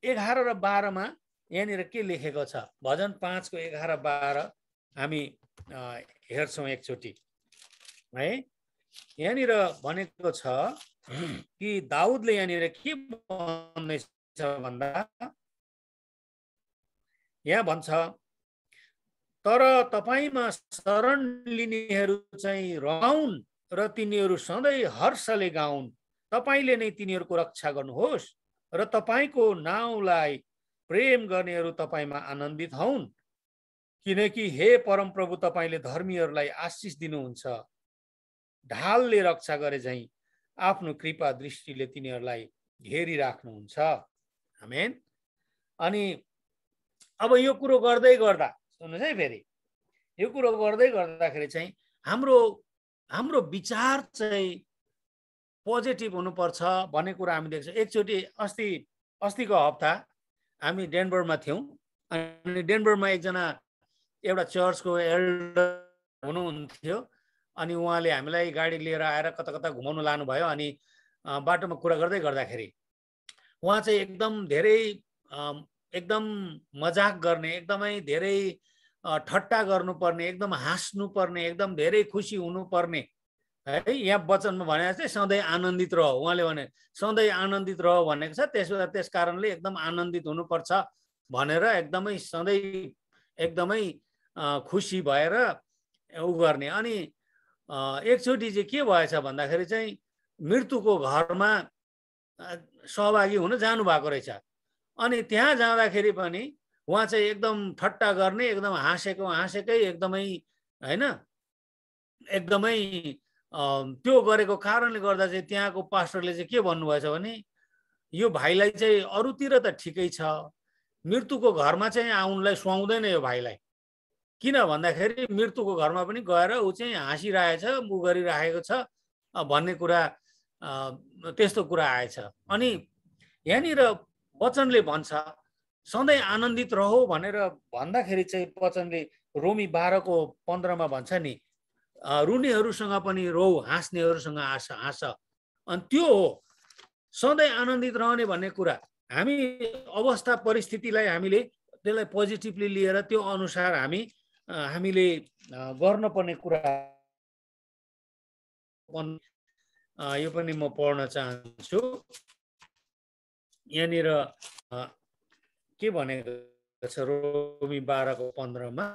11 र 12 मा यहाँनिर के लेखेको छ, भजन 5 को 11 12 हामी हेर्छौँ एकचोटि है। यहाँनिर भनेको छ कि दाउदले यहाँनिर के भन्दैछ भन्दा यहाँ भन्छ तर तपाईमा शरण लिनेहरू चाहिँ रमाउन् र तिनीहरू सधैँ हर्षले गाउन्। तपाईले नै तिनीहरूको रक्षा गर्नुहोस् र तपाईको नाउँलाई प्रेम गर्नेहरू तपाईमा आनन्दित हौन्। किनकि हे परमप्रभु तपाईले धर्मीहरूलाई आशिष दिनुहुन्छ, ढालले रक्षा गरे झैं आफ्नो कृपा दृष्टिले तिनीहरूलाई घेरिराख्नुहुन्छ। आमेन। अनि अब यो कुरो गर्दै गर्दा सुन्नुहोस् है, फेरि यो कुरो गर्दै गर्दाखेरि चाहिँ हाम्रो विचार चाहिँ पोजिटिभ हुनुपर्छ भन्ने कुरा हामी देख्छौँ। एकचोटि अस्तिको हप्ता हामी डेनबरमा थियौँ अनि डेनबरमा एउटा चर्चको एल्डर हुनुहुन्थ्यो अनि उहाँले हामीलाई गाडी लिएर आएर कता कता घुमाउनु लानुभयो। अनि बाटोमा कुरा गर्दै गर्दाखेरि उहाँ चाहिँ एकदम मजाक गर्ने, एकदमै धेरै ठट्टा गर्नुपर्ने, एकदम हाँस्नुपर्ने, एकदम धेरै खुसी हुनुपर्ने है। यहाँ वचनमा भने चाहिँ सधैँ आनन्दित रह, उहाँले भने सधैँ आनन्दित रह भनेको छ। त्यस कारणले एकदम आनन्दित हुनुपर्छ भनेर एकदमै सधैँ एकदमै खुसी भएर उ गर्ने। अनि एकचोटि चाहिँ के भएछ भन्दाखेरि चाहिँ मृत्युको घरमा सहभागी हुन जानु भएको रहेछ। अनि त्यहाँ जाँदाखेरि पनि उहाँ चाहिँ एकदम ठट्टा गर्ने, एकदम हाँसेकै एकदमै हैन, एकदमै त्यो गरेको कारणले गर्दा चाहिँ त्यहाँको पास्टरले चाहिँ के भन्नुभएछ भने यो भाइलाई चाहिँ अरूतिर त ठिकै छ, मृत्युको घरमा चाहिँ आउनलाई सुहाउँदैन यो भाइलाई। किन भन्दाखेरि मृत्युको घरमा पनि गएर ऊ चाहिँ हाँसिरहेछ, ऊ गरिरहेको छ भन्ने कुरा, त्यस्तो कुरा आएछ। अनि यहाँनिर वचनले भन्छ सधैँ आनन्दित रहो भनेर भन्दाखेरि चाहिँ वचनले रोमी 12 को 15 मा भन्छ नि रुनेहरूसँग पनि रौ, हाँस्नेहरूसँग हाँस। अनि त्यो हो सधैँ आनन्दित रहने भन्ने कुरा। हामी अवस्था परिस्थितिलाई हामीले त्यसलाई पोजिटिभली लिएर त्यो अनुसार हामीले गर्नुपर्ने कुरा। यो पनि म पढ्न चाहन्छु। यहाँनिर के भनेको छ रोमी 12 को 15 मा,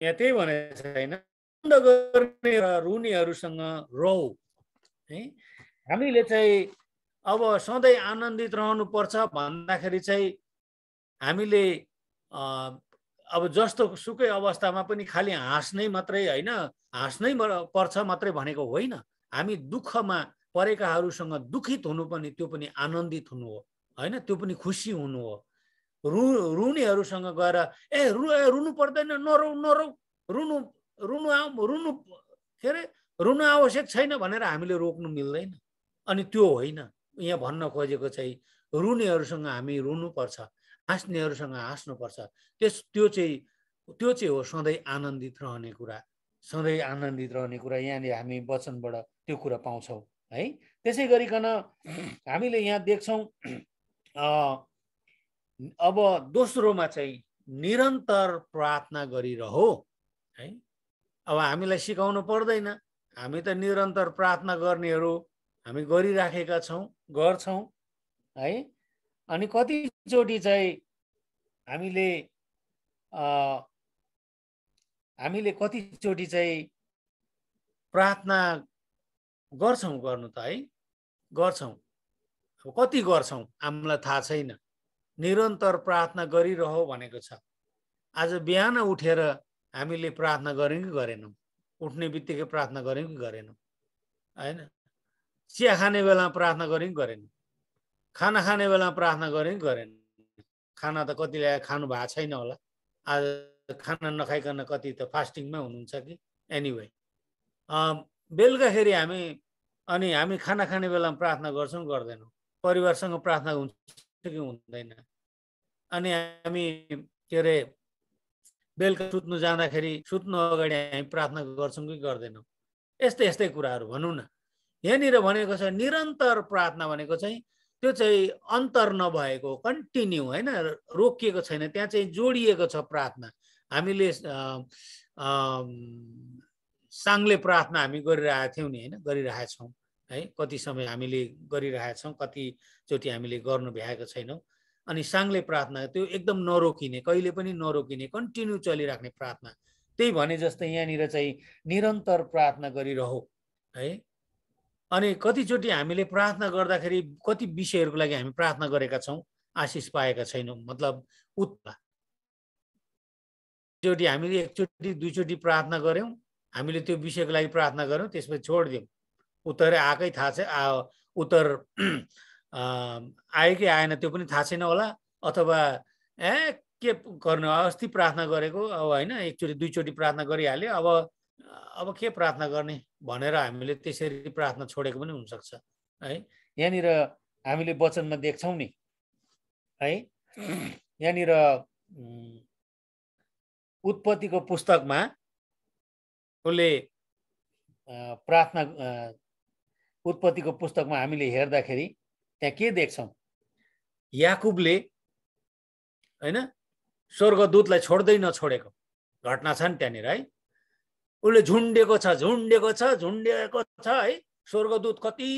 यहाँ त्यही भनेको छैन आनन्द गर्ने र रुनेहरूसँग रौ है। हामीले चाहिँ अब सधैँ आनन्दित रहनुपर्छ भन्दाखेरि चाहिँ हामीले अब जस्तो सुकै अवस्थामा पनि खालि हाँस्नै मात्रै होइन, हाँस्नै पर्छ मात्रै भनेको होइन। हामी दुःखमा परेकाहरूसँग दुखित हुनु पनि त्यो पनि आनन्दित हुनु हो होइन, त्यो पनि खुसी हुनु हो। रुनेहरूसँग गएर रुनु पर्दैन, नरौ रुनु के अरे रुनु आवश्यक छैन भनेर हामीले रोक्नु मिल्दैन। अनि त्यो होइन, यहाँ भन्न खोजेको चाहिँ रुनेहरूसँग हामी रुनुपर्छ, हाँस्नेहरूसँग हाँस्नुपर्छ। त्यो चाहिँ हो सधैँ आनन्दित रहने कुरा। सधैँ आनन्दित रहने कुरा यहाँले हामी वचनबाट त्यो कुरा पाउँछौँ है। त्यसै गरिकन हामीले यहाँ देख्छौँ अब दोस्रोमा चाहिँ निरन्तर प्रार्थना गरिरहो है। अब हामीलाई सिकाउनु पर्दैन, हामी त निरन्तर प्रार्थना गर्नेहरू हामी गरिराखेका छौँ, गर्छौँ है। अनि कतिचोटि चाहिँ हामीले कतिचोटि चाहिँ प्रार्थना गर्छौँ गर्नु त है गर्छौँ कति गर्छौँ हामीलाई थाहा छैन निरन्तर प्रार्थना गरिरहौ भनेको छ आज बिहान उठेर हामीले प्रार्थना गर्यौं कि गरेनौं उठ्ने बित्तिकै प्रार्थना गर्यौं कि गरेनौं हैन चिया खाने बेलामा प्रार्थना गर्यौं कि गरेनौं खाना खाने बेलामा प्रार्थना गर्यौं कि गरेनौं खाना त कतिले खानु भएको छैन होला आज खाना नखाइकन कति त फास्टिङमै हुनुहुन्छ कि एनीवे बेलुकाखेरि हामी खाना खाने बेलामा प्रार्थना गर्छौं गर्दैनौं परिवारसँग प्रार्थना हुन्छ कि हुँदैन अनि हामी के रे बेलुका सुत्नु जाँदाखेरि सुत्नु अगाडि हामी प्रार्थना गर्छौं कि गर्दैनौं यस्तै कुराहरू भनौं न यहाँनिर भनेको छ निरन्तर प्रार्थना भनेको चाहिँ त्यो चाहिँ अन्तर नभएको कन्टिन्यू हैन रोकिएको छैन त्यहाँ चाहिँ जोडिएको छ प्रार्थना हामीले सांगले प्रार्थना हामी गरिरहेका थियौं नि हैन गरिरहेका छौं है कति समय हामीले गरिरहेका छौं कतिचोटि हामीले गर्नु भ्याएको छैनौं अनि सांगले प्रार्थना त्यो एकदम नरोकिने कहिले पनि नरोकिने कन्टिन्यू चलिराख्ने प्रार्थना त्यही भने जस्तै यहाँनिर चाहिँ निरन्तर प्रार्थना गरिरहौ है अनि कतिचोटि हामीले प्रार्थना गर्दाखेरि कति विषयहरूको लागि हामी प्रार्थना गरेका छौं आशिष पाएका छैनौं मतलब चोटि हामीले एकचोटि दुईचोटि प्रार्थना गर्यौं हामीले त्यो विषयको लागि प्रार्थना गर्यौं त्यसपछि छोड्दियौं उत्तरै आकै थाहा छ उत्तर आयो कि आएन त्यो पनि थाहा छैन होला अथवा के गर्नु अस्ति प्रार्थना गरेको अब हैन एकचोटि दुईचोटि प्रार्थना गरिहाल्यो अब के प्रार्थना गर्ने भनेर हामीले त्यसरी प्रार्थना छोडेको पनि हुन सक्छ है यहाँनिर हामीले वचनमा देख्छौं नि है यहाँनिर उत्पत्तिको पुस्तकमा उसले प्रार्थना उत्पत्तिको पुस्तकमा हामीले हेर्दाखेरि त्यहाँ के देख्छौं याकुबले हैन स्वर्गदूतलाई छोड्दै नछोडेको घटना छ नि त्यहाँनिर है उसले झुन्डेको छ है स्वर्गदूत कति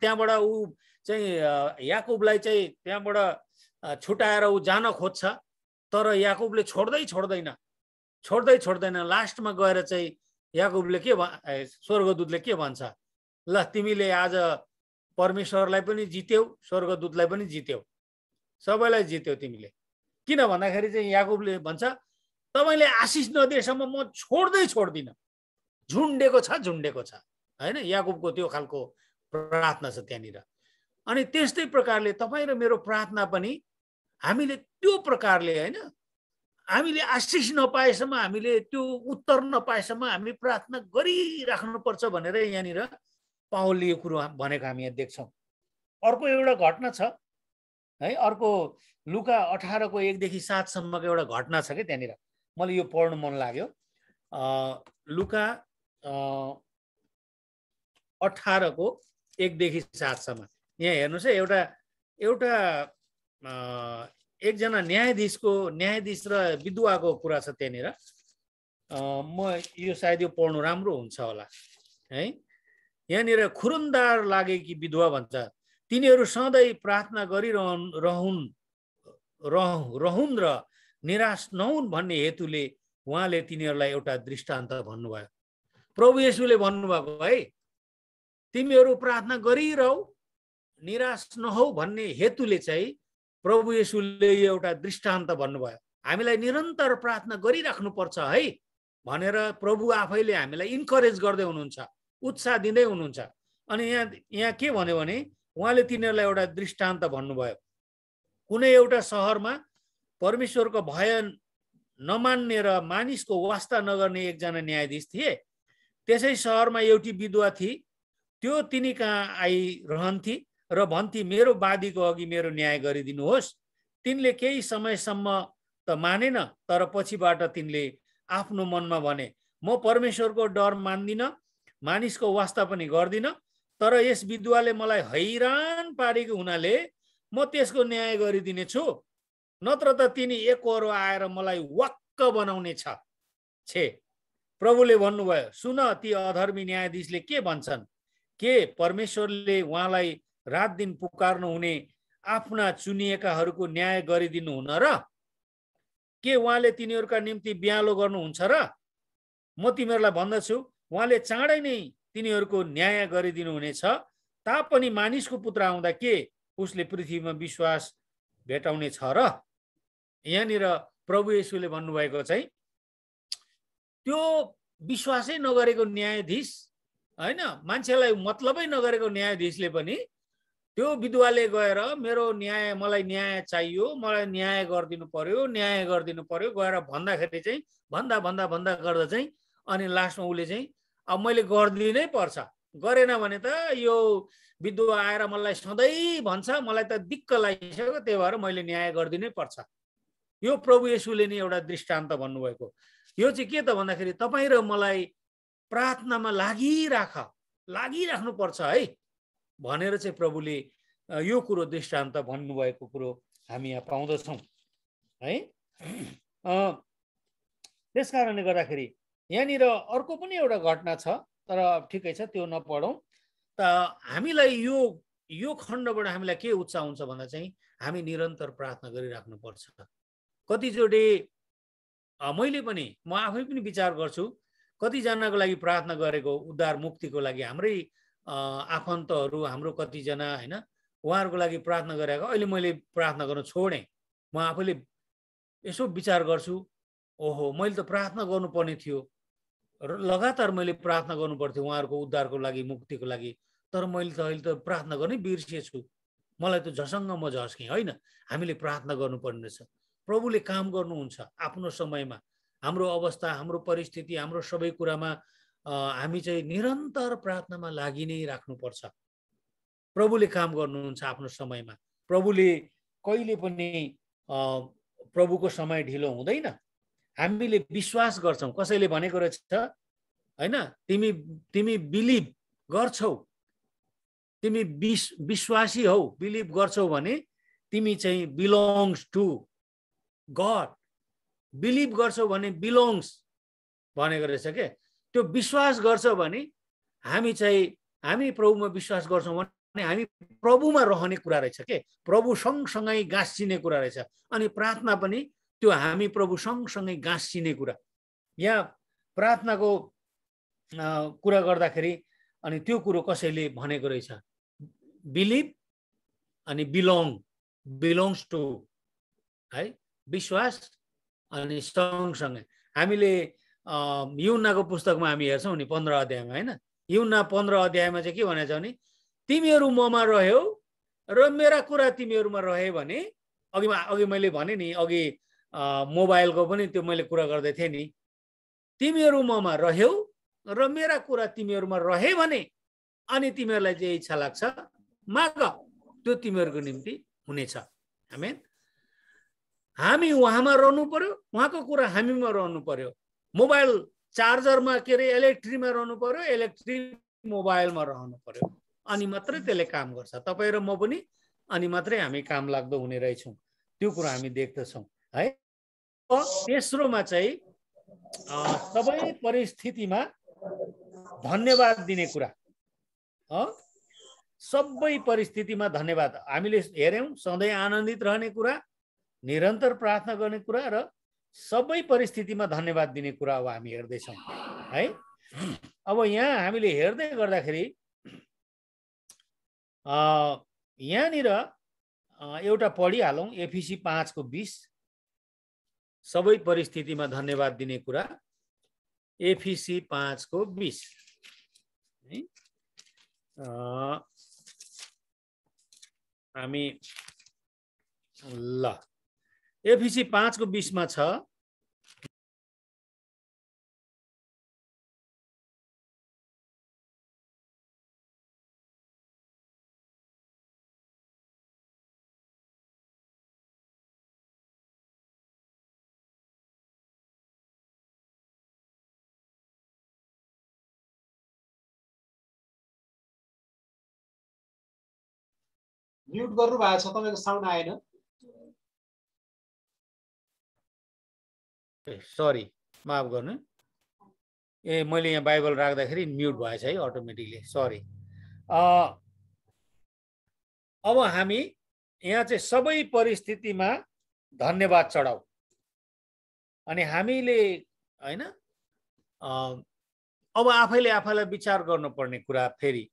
त्यहाँबाट ऊ चाहिँ याकुबलाई चाहिँ त्यहाँबाट छुटाएर ऊ जान खोज्छ तर याकुबले छोड्दैन लास्टमा गएर चाहिँ याकुबले स्वर्गदूतले के भन्छ ल तिमीले आज परमेश्वरलाई पनि जित्यौ स्वर्गदूतलाई पनि जित्यौ सबैलाई जित्यौ तिमीले किन भन्दाखेरि चाहिँ याकुबले भन्छ तपाईले आशिष नदिएसम्म म छोड्दिन झुन्डेको छ हैन याकुबको त्यो खालको प्रार्थना छ त्यहाँनिर अनि त्यस्तै प्रकारले तपाई र मेरो प्रार्थना पनि हामीले त्यो प्रकारले हैन हामीले आशिष नपाएसम्म हामीले त्यो उत्तर नपाएसम्म हामी प्रार्थना गरिराख्नु पर्छ भनेर यहाँनिर पावलले यो कुरो भनेको हामी यहाँ देख्छौं अर्को एउटा घटना छ है अर्को लुका 18 को 1 देखि 7 सम्मको एउटा घटना छ के त्यहाँनिर मलाई यो पढ्नु मन लाग्यो लुका 18 को 1 देखि 7 सम्म यहाँ हेर्नुस् है एउटा एकजना न्यायाधीश र विधवाको कुरा छ त्यहाँनिर म यो सायद यो पढ्नु राम्रो हुन्छ होला है यहाँनिर खुरुन्दार लागेकी विधवा भन्छ तिनीहरू सधैँ प्रार्थना गरिरहन् र निराश नहुन् भन्ने हेतुले उहाँले तिनीहरूलाई एउटा दृष्टान्त भन्नुभयो प्रभु येशूले भन्नुभएको है तिमीहरू प्रार्थना गरिरहौ निराश नहौ भन्ने हेतुले चाहिँ प्रभु येशूले एउटा दृष्टान्त भन्नुभयो हामीलाई निरन्तर प्रार्थना गरिराख्नु पर्छ है भनेर प्रभु आफैले हामीलाई इन्करेज गर्दै हुनुहुन्छ उत्साह दिँदै हुनुहुन्छ अनि यहाँ के भन्यो भने उहाँले तिनीहरूलाई एउटा दृष्टान्त भन्नुभयो कुनै एउटा शहरमा परमेश्वरको भय नमान्ने र मानिसको वास्ता नगर्ने एकजना न्यायाधीश थिए त्यसै शहरमा एउटी विधवा थिए त्यो तिनी कहाँ आइरहन्थे र भन्थे मेरो बादीको अघि मेरो न्याय गरिदिनुहोस् तिनले केही समयसम्म त मानेन तर पछिबाट तिनले आफ्नो मनमा भने म परमेश्वरको डर मान्दिन मानिसको वास्ता पनि गर्दिन तर यस विधवाले मलाई हैरान पारेको हुनाले म त्यसको न्याय गरिदिने छु नत्र त तिनी एकहोरो आएर मलाई वाक्क बनाउने छे प्रभुले भन्नुभयो सुन ती अधर्मी न्यायाधीशले के भन्छन् के परमेश्वरले उहाँलाई रात दिन पुकार्नु हुने आफ्ना चुनिएकाहरूको न्याय गरिदिनु हुन र के उहाँले तिनीहरूका निम्ति बियालो गर्नुहुन्छ र? म तिमीहरूलाई भन्दछु उहाँले चाँडै नै तिनीहरूको न्याय गरिदिनु हुनेछ। तापनि मानिसको पुत्र आउँदा के उसले पृथ्वीमा विश्वास भेटाउने छ र? यहाँनिर प्रभु येशूले भन्नुभएको चाहिँ त्यो विश्वासै नगरेको न्यायाधीश हैन, मान्छेलाई मतलबै नगरेको न्यायाधीशले पनि त्यो विधवाले गएर मेरो न्याय, मलाई न्याय चाहियो, मलाई न्याय गरिदिनु पर्यो गएर भन्दाखेरि चाहिँ भन्दा भन्दा भन्दा गर्दा चाहिँ अनि लास्टमा उसले चाहिँ अब मैले गरिदिनै पर्छ, गरेन भने त यो विधवा आएर मलाई सधैँ भन्छ, मलाई त दिक्क लागिसक्यो, त्यही भएर मैले न्याय गरिदिनै पर्छ। यो प्रभु येशूले नै एउटा दृष्टान्त भन्नुभएको। यो चाहिँ के त भन्दाखेरि तपाईँ र मलाई प्रार्थनामा लागिराख्नु पर्छ है भनेर चाहिँ प्रभुले यो कुरो दृष्टान्त भन्नुभएको कुरो हामी यहाँ पाउँदछौँ है। त्यस कारणले गर्दाखेरि यहाँनिर अर्को पनि एउटा घटना छ, तर ठिकै छ त्यो नपढौँ। त हामीलाई यो खण्डबाट हामीलाई के उत्साह हुन्छ भन्दा चाहिँ हामी निरन्तर प्रार्थना गरिराख्नुपर्छ। कतिचोटि म आफै पनि विचार गर्छु, कतिजनाको लागि प्रार्थना गरेको उद्धार मुक्तिको लागि हाम्रै आफन्तहरू, हाम्रो कतिजना होइन, उहाँहरूको लागि प्रार्थना गरेको अहिले मैले प्रार्थना गर्न छोडेँ। म आफैले यसो विचार गर्छु, ओहो मैले त प्रार्थना गर्नुपर्ने थियो, लगातार मैले प्रार्थना गर्नु पर्थ्यो उहाँहरूको उद्धारको लागि, मुक्तिको लागि, तर मैले त अहिले त प्रार्थना गर्नै बिर्सिएछु। मलाई त झसङ्ग म झस्केँ होइन। हामीले प्रार्थना गर्नुपर्ने रहेछ। प्रभुले काम गर्नुहुन्छ आफ्नो समयमा। हाम्रो अवस्था, हाम्रो परिस्थिति, हाम्रो सबै कुरामा हामी चाहिँ निरन्तर प्रार्थनामा लागि नै राख्नुपर्छ। प्रभुले काम गर्नुहुन्छ आफ्नो समयमा। प्रभुले कहिले पनि प्रभुको समय ढिलो हुँदैन। हामीले विश्वास गर्छौँ, कसैले भनेको रहेछ होइन, तिमी बिलिभ गर्छौ, तिमी विश्वासी हौ, बिलिभ गर्छौ भने तिमी चाहिँ बिलोङ्स टु गड, बिलिभ गर्छौ भने बिलोङ्स भनेको रहेछ के। त्यो विश्वास गर्छ भने हामी प्रभुमा विश्वास गर्छौँ भने हामी प्रभुमा रहने कुरा रहेछ के, प्रभु सँगसँगै गाँसिने कुरा रहेछ। अनि प्रार्थना पनि त्यो हामी प्रभु सँगसँगै गाँसिने कुरा। यहाँ प्रार्थनाको कुरा गर्दाखेरि अनि त्यो कुरो कसैले भनेको रहेछ, बिलिभ अनि बिलोङ्स टु है, विश्वास अनि सँगसँगै। हामीले यूहन्नाको पुस्तकमा हामी हेर्छौँ नि 15 अध्यायमा होइन, यूहन्ना 15 अध्यायमा चाहिँ के भनेको छ भने तिमीहरू ममा रह्यौ र मेरा कुरा तिमीहरूमा रहे भने, अघि मैले भने नि, अघि मोबाइलको पनि त्यो मैले कुरा गर्दै थिएँ नि, तिमीहरू ममा रह्यौ र मेरा कुरा तिमीहरूमा रहे भने अनि तिमीहरूलाई जे इच्छा लाग्छ माग, त्यो तिमीहरूको निम्ति हुनेछ। आमेन। हामी उहाँमा रहनु पर्यो, उहाँको कुरा हामीमा रहनु पर्यो। मोबाइल चार्जरमा के अरे इलेक्ट्रिकमा रहनु पर्यो, इलेक्ट्रिक मोबाइलमा रहनु पर्यो, अनि मात्रै त्यसले काम गर्छ। तपाईँ र म पनि अनि मात्रै हामी काम लाग्दो हुने रहेछौँ। त्यो कुरा हामी देख्दछौँ है। तेस्रोमा चाहिँ सबै परिस्थितिमा धन्यवाद दिने कुरा। सबै परिस्थितिमा धन्यवाद। हामीले हेऱ्यौँ सधैँ आनन्दित रहने कुरा, निरन्तर प्रार्थना गर्ने कुरा र सबै परिस्थितिमा धन्यवाद दिने कुरा अब हामी हेर्दैछौँ है। अब यहाँ हामीले हेर्दै गर्दाखेरि यहाँनिर एउटा पढिहालौँ, एफिसी 5:20। सबै परिस्थितिमा धन्यवाद दिने कुरा, एफिसी 5:20 हामी ल एफिसी 5:20 मा छ, म्युट गर्नु भएको छ, तपाईँको साउन्ड आएन। सरी, माफ गर्नु। मैले यहाँ बाइबल राख्दाखेरि म्युट भएछ है अटोमेटिकली, सरी। अब हामी यहाँ चाहिँ सबै परिस्थितिमा धन्यवाद चढाऊ। अनि हामीले हैन अब आफैले आफैलाई विचार गर्नुपर्ने कुरा फेरि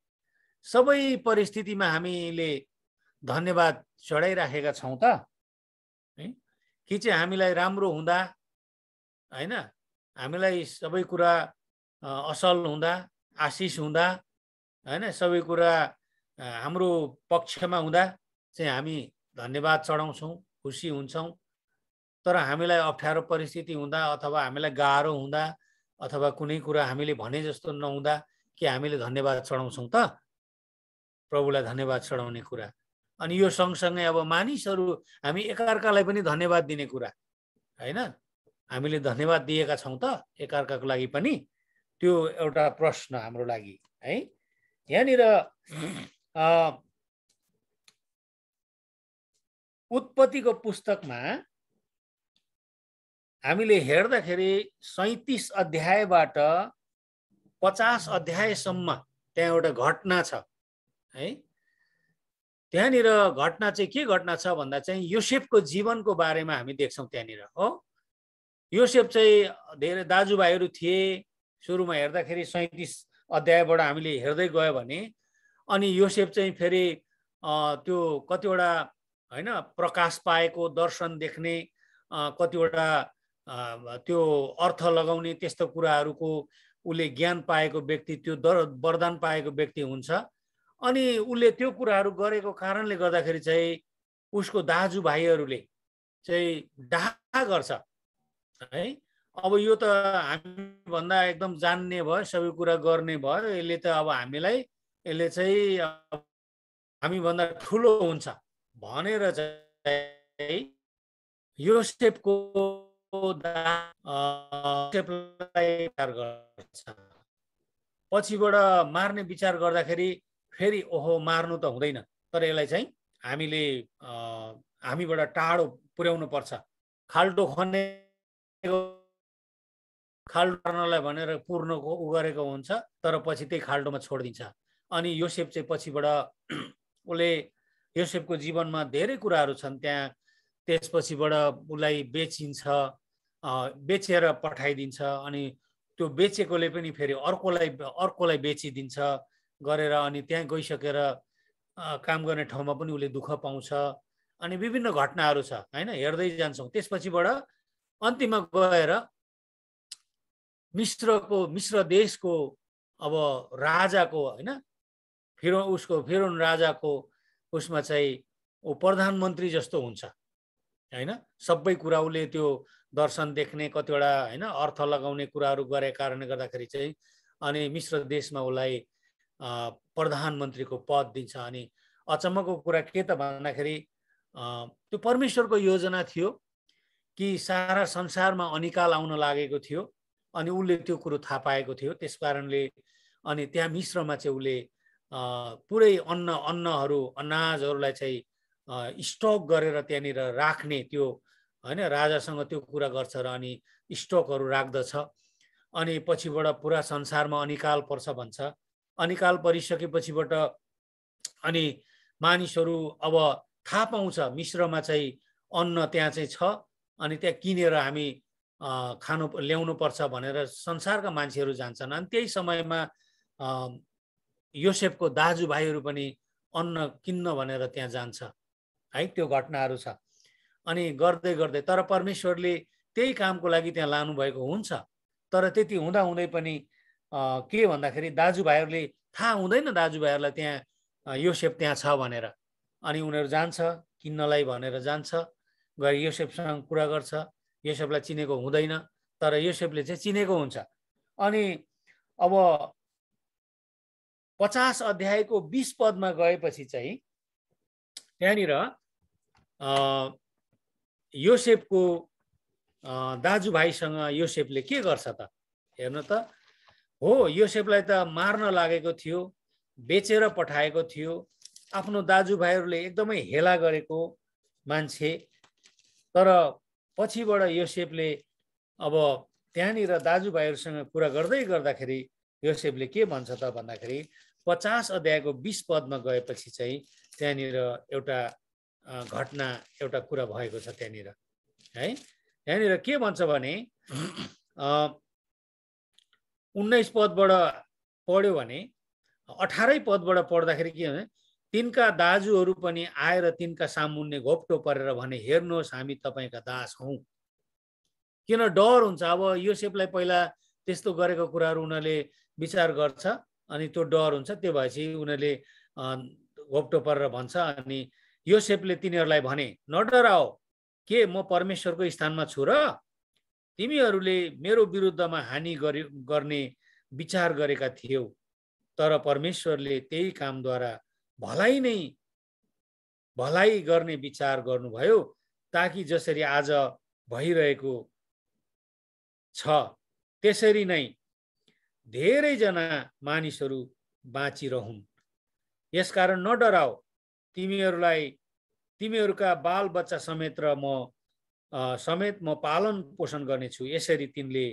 सबै परिस्थितिमा हामीले धन्यवाद चढाइराखेका छौं त कि चाहिँ हामीलाई राम्रो हुँदा हैन हामीलाई सबै कुरा असल हुँदा आशिष हुँदा हैन सबै कुरा हाम्रो पक्षमा हुँदा चाहिँ हामी धन्यवाद चढाउँछौं खुसी हुन्छौं। तर हामीलाई अप्ठ्यारो परिस्थिति हुँदा अथवा हामीलाई गाह्रो हुँदा अथवा कुनै कुरा हामीले भने जस्तो नहुँदा के हामीले धन्यवाद चढाउँछौं त? प्रभुलाई धन्यवाद चढाउने कुरा। अनि यो सँगसँगै अब मानिसहरू हामी एकअर्कालाई पनि धन्यवाद दिने कुरा हैन हामीले धन्यवाद दिएका छौं त एकअर्काको लागि पनि? त्यो एउटा प्रश्न हाम्रो लागि है। यहाँनिर उत्पत्तिको पुस्तकमा हामीले हेर्दाखेरि 37 अध्यायबाट 50 अध्यायसम्म त्यहाँ एउटा घटना छ है। त्यहाँनिर घटना चाहिँ के घटना छ भन्दा चाहिँ योसेफको जीवनको बारेमा हामी देख्छौं त्यहाँनिर हो। योसेफ चाहिँ धेरै दाजुभाइहरू थिए। सुरुमा हेर्दाखेरि 37 अध्यायबाट हामीले हेर्दै गयो भने अनि योसेफ चाहिँ फेरि त्यो कतिवटा हैन प्रकाश पाएको दर्शन देख्ने कतिवटा त्यो अर्थ लगाउने त्यस्तो कुराहरूको उले ज्ञान पाएको व्यक्ति त्यो वरदान पाएको व्यक्ति हुन्छ। अनि उले त्यो कुराहरू गरेको कारणले गर्दाखेरि चाहिँ उसको दाजुभाइहरूले चाहिँ डाहा गर्छ है। अब यो त हामी भन्दा एकदम जान्ने भयो सबै कुरा गर्ने भयो यसले त अब हामीलाई यसले चाहिँ हामी भन्दा ठुलो हुन्छ भनेर चाहिँ योसेफको पछिबाट मार्ने विचार गर्दाखेरि फेरि ओहो मार्नु त हुँदैन तर यसलाई चाहिँ हामीले हामीबाट टाढो पुर्याउनु पर्छ। खाल्डो खनेको खाल्डोलाई भनेर पूर्णको उ गरेको हुन्छ तर पछि त्यही खाल्डोमा छोडिदिन्छ। अनि योसेफ चाहिँ पछिबाट उसले योसेफको जीवनमा धेरै कुराहरू छन् त्यहाँ। त्यसपछिबाट उसलाई बेचिन्छ बेचेर पठाइदिन्छ अनि त्यो बेचेकोले पनि फेरि अर्कोलाई बेचिदिन्छ गरेर अनि त्यहाँ गइसकेर काम गर्ने ठाउँमा पनि उसले दुःख पाउँछ। अनि विभिन्न घटनाहरू छ हैन हेर्दै जान्छौँ। त्यसपछिबाट अन्तिममा गएर मिस्र देशको अब राजाको हैन फिरौन राजाको उसमा चाहिँ ऊ प्रधानमन्त्री जस्तो हुन्छ हैन। सबै कुरा उसले त्यो दर्शन देख्ने कतिवटा हैन अर्थ लगाउने कुराहरू गरे कारणले गर्दाखेरि चाहिँ अनि मिस्र देशमा उसलाई प्रधानमन्त्रीको पद दिन्छ। अनि अचम्मको कुरा के त भन्दाखेरि त्यो परमेश्वरको योजना थियो कि सारा संसारमा अनिकाल आउन लागेको थियो अनि उसले त्यो कुरो थाहा पाएको थियो। त्यसकारणले अनि त्यहाँ मिस्रमा चाहिँ उसले पुरै अन्नहरू अनाजहरूलाई चाहिँ स्टक गरेर त्यहाँनिर राख्ने त्यो हैन राजासँग त्यो कुरा गर्छ र अनि स्टकहरू राख्दछ। अनि पछिबाट पुरा संसारमा अनिकाल पर्छ भन्छ। अनिकाल परिसकेपछिबाट अनि मानिसहरू अब थाहा पाउँछ मिस्रमा चाहिँ अन्न त्यहाँ चाहिँ छ अनि त्यहाँ किनेर हामी ल्याउनु पर्छ भनेर संसारका मान्छेहरू जान्छन्। अनि त्यही समयमा योसेफको दाजुभाइहरू पनि अन्न किन्न भनेर त्यहाँ जान्छ है। त्यो घटनाहरू छ। अनि गर्दै गर्दै तर परमेश्वरले त्यही कामको लागि त्यहाँ लानुभएको हुन्छ। तर त्यति हुँदा हुँदै पनि के भन्दाखेरि दाजुभाइहरूले थाहा हुँदैन दाजुभाइहरूलाई त्यहाँ योसेफ त्यहाँ छ भनेर। अनि उनीहरू जान्छ किन्नलाई भनेर जान्छ गएर योसेफसँग कुरा गर्छ। योसेफलाई चिनेको हुँदैन तर योसेफले चाहिँ चिनेको हुन्छ। अनि अब 50 अध्यायको 20 पदमा गएपछि चाहिँ त्यहाँनिर योसेफको दाजुभाइसँग योसेफले के गर्छ त हेर्नु त। हो योसेफलाई त मार्न लागेको थियो बेचेर पठाएको थियो आफ्नो दाजुभाइहरूले एकदमै हेला गरेको मान्छे। तर पछिबाट योसेफले अब त्यहाँनिर दाजुभाइहरूसँग कुरा गर्दै गर्दाखेरि योसेफले के भन्छ त भन्दाखेरि 50 अध्यायको 20 पदमा गएपछि चाहिँ त्यहाँनिर एउटा घटना एउटा कुरा भएको छ त्यहाँनिर है। यहाँनिर के भन्छ भने 19 पदबाट पढ्यो भने 18 पदबाट पढ्दाखेरि के भने तिनका दाजुहरू पनि आएर तिनका सामुन्ने घोप्टो परेर भने हेर्नुहोस् हामी तपाईका दास हौं। किन डर हुन्छ? अब योसेफलाई पहिला त्यस्तो गरेको कुराहरू उनीहरूले विचार गर्छ अनि त्यो डर हुन्छ। त्यो भएपछि उनीहरूले घोप्टो परेर भन्छ अनि योसेफले तिनीहरूलाई भने नडराओ, के म परमेश्वरको स्थानमा छु र? तिमीहरूले मेरो विरुद्धमा हानि गर्ने विचार गरेका थियौ, तर परमेश्वरले त्यही कामद्वारा भलाइ गर्ने विचार गर्नुभयो, ताकि जसरी आज भइरहेको छ त्यसरी नै धेरैजना मानिसहरू बाँचिरहुन्। यसकारण नडराओ, तिमीहरूका बाल बच्चा समेत म पालन पोषण गर्नेछु। यसरी तिनले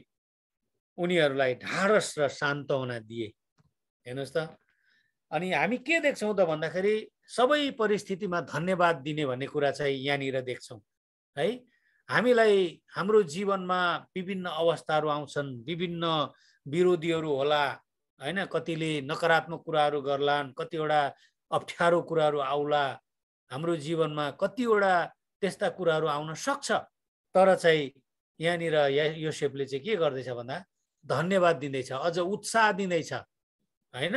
उनीहरूलाई ढाडस र सान्त्वना दिए। हेर्नुहोस् त, अनि हामी के देख्छौँ त भन्दाखेरि सबै परिस्थितिमा धन्यवाद दिने भन्ने कुरा चाहिँ यहाँनिर देख्छौँ है। हामीलाई हाम्रो जीवनमा विभिन्न अवस्थाहरू आउँछन्, विभिन्न विरोधीहरू होला हैन, कतिले नकारात्मक कुराहरू गर्लान्, कतिवटा अप्ठ्यारो कुराहरू आउला हाम्रो जीवनमा, कतिवटा त्यस्ता कुराहरू आउन सक्छ। तर चाहिँ यहाँनिर योसेफले चाहिँ के गर्दैछ भन्दा धन्यवाद दिँदैछ, अझ उत्साह दिँदैछ हैन।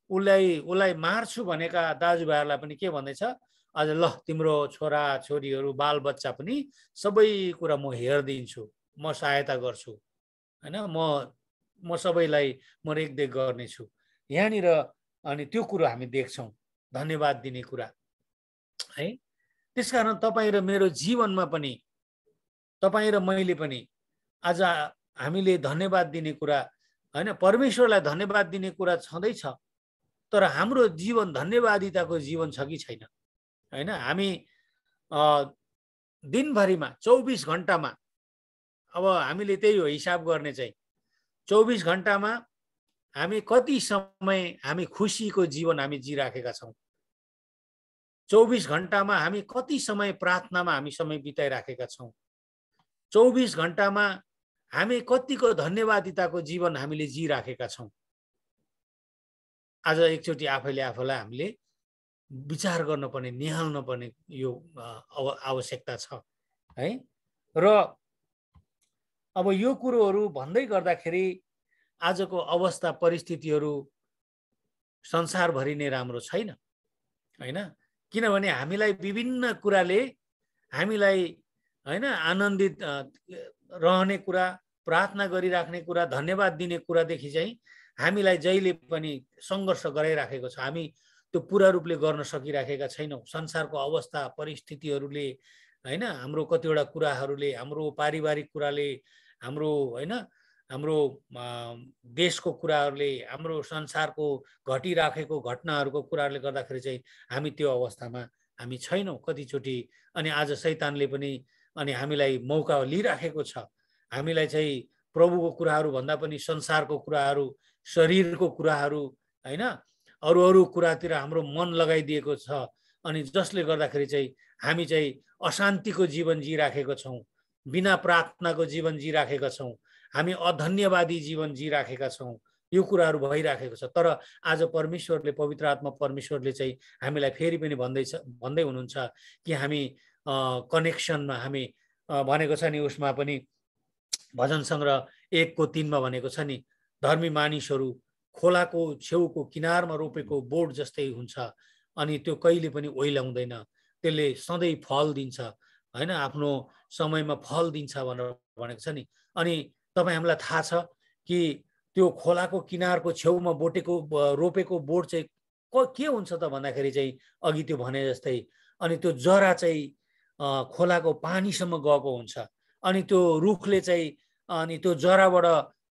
उसलाई मार्छु भनेका दाजुभाइहरूलाई पनि के भन्दैछ, अझ ल तिम्रो छोरा छोरीहरू बाल बच्चा पनि सबै कुरा म हेरिदिन्छु, म सहायता गर्छु हैन, म सबैलाई म रेखदेख गर्नेछु यहाँनिर। अनि त्यो कुरा हामी देख्छौँ, धन्यवाद दिने कुरा है। त्यसकारण तपाईँ र मेरो जीवनमा पनि, तपाईँ र मैले पनि आज हामीले धन्यवाद दिने कुरा हैन, परमेश्वरलाई धन्यवाद दिने कुरा छँदैछ, तर हाम्रो जीवन धन्यवादिताको जीवन छ कि छैन हैन। हामी दिनभरिमा 24 घण्टामा, अब हामीले त्यही हो हिसाब गर्ने चाहिँ, 24 घण्टामा हामी कति समय हामी खुसीको जीवन हामी जिराखेका छौँ, 24 घण्टामा हामी कति समय प्रार्थनामा हामी समय बिताइराखेका छौँ, 24 घण्टामा हामी कतिको धन्यवादिताको जीवन हामीले जिराखेका छौँ। आज एकचोटि आफैले आफूलाई हामीले विचार गर्नुपर्ने, निहाल्न पर्ने यो आवश्यकता छ है। र अब यो कुरोहरू भन्दै गर्दाखेरि आजको अवस्था परिस्थितिहरू संसारभरि नै राम्रो छैन हैन। किनभने हामीलाई विभिन्न कुराले हामीलाई हैन आनन्दित रहने कुरा, प्रार्थना गरिराख्ने कुरा, धन्यवाद दिने कुरादेखि चाहिँ हामीलाई जहिले पनि सङ्घर्ष गराइराखेको छ। हामी त्यो पुरा रूपले गर्न सकिराखेका छैनौँ। संसारको अवस्था परिस्थितिहरूले हैन, हाम्रो कतिवटा कुराहरूले, हाम्रो पारिवारिक कुराले, हाम्रो हैन, हाम्रो देशको कुराहरूले, हाम्रो संसारको घटिराखेको घटनाहरूको कुराहरूले गर्दाखेरि चाहिँ हामी त्यो अवस्थामा हामी छैनौँ कतिचोटि। अनि आज शैतानले पनि अनि हामीलाई मौका लिइराखेको छ, हामीलाई चाहिँ प्रभुको कुराहरू भन्दा पनि संसारको कुराहरू, शरीरको कुराहरू हैन, अरू कुरातिर हाम्रो मन लगाइदिएको छ। अनि जसले गर्दाखेरि चाहिँ हामी चाहिँ अशान्तिको जीवन जिराखेका छौँ, बिना प्रार्थनाको जीवन जिराखेका छौँ, हामी अधन्यवादी जीवन जिराखेका छौँ। यो कुराहरू भइराखेको छ। तर आज परमेश्वरले, पवित्र आत्मा परमेश्वरले चाहिँ हामीलाई फेरि पनि भन्दै हुनुहुन्छ कि हामी कनेक्सनमा, हामी भनेको छ नि उसमा पनि भजन सङ्ग्रह 1:3 भनेको छ नि, धर्मी मानिसहरू खोलाको छेउको किनारमा रोपेको बोट जस्तै हुन्छ, अनि त्यो कहिले पनि ओइलाउँदैन, त्यसले सधैँ फल दिन्छ हैन, आफ्नो समयमा फल दिन्छ भनेर भनेको छ नि। अनि तपाईँ हामीलाई थाहा छ कि त्यो खोलाको किनारको छेउमा रोपेको बोट चाहिँ के हुन्छ त भन्दाखेरि चाहिँ अघि त्यो भने जस्तै, अनि त्यो जरा चाहिँ खोलाको पानीसम्म गएको हुन्छ, अनि त्यो रुखले चाहिँ अनि त्यो जराबाट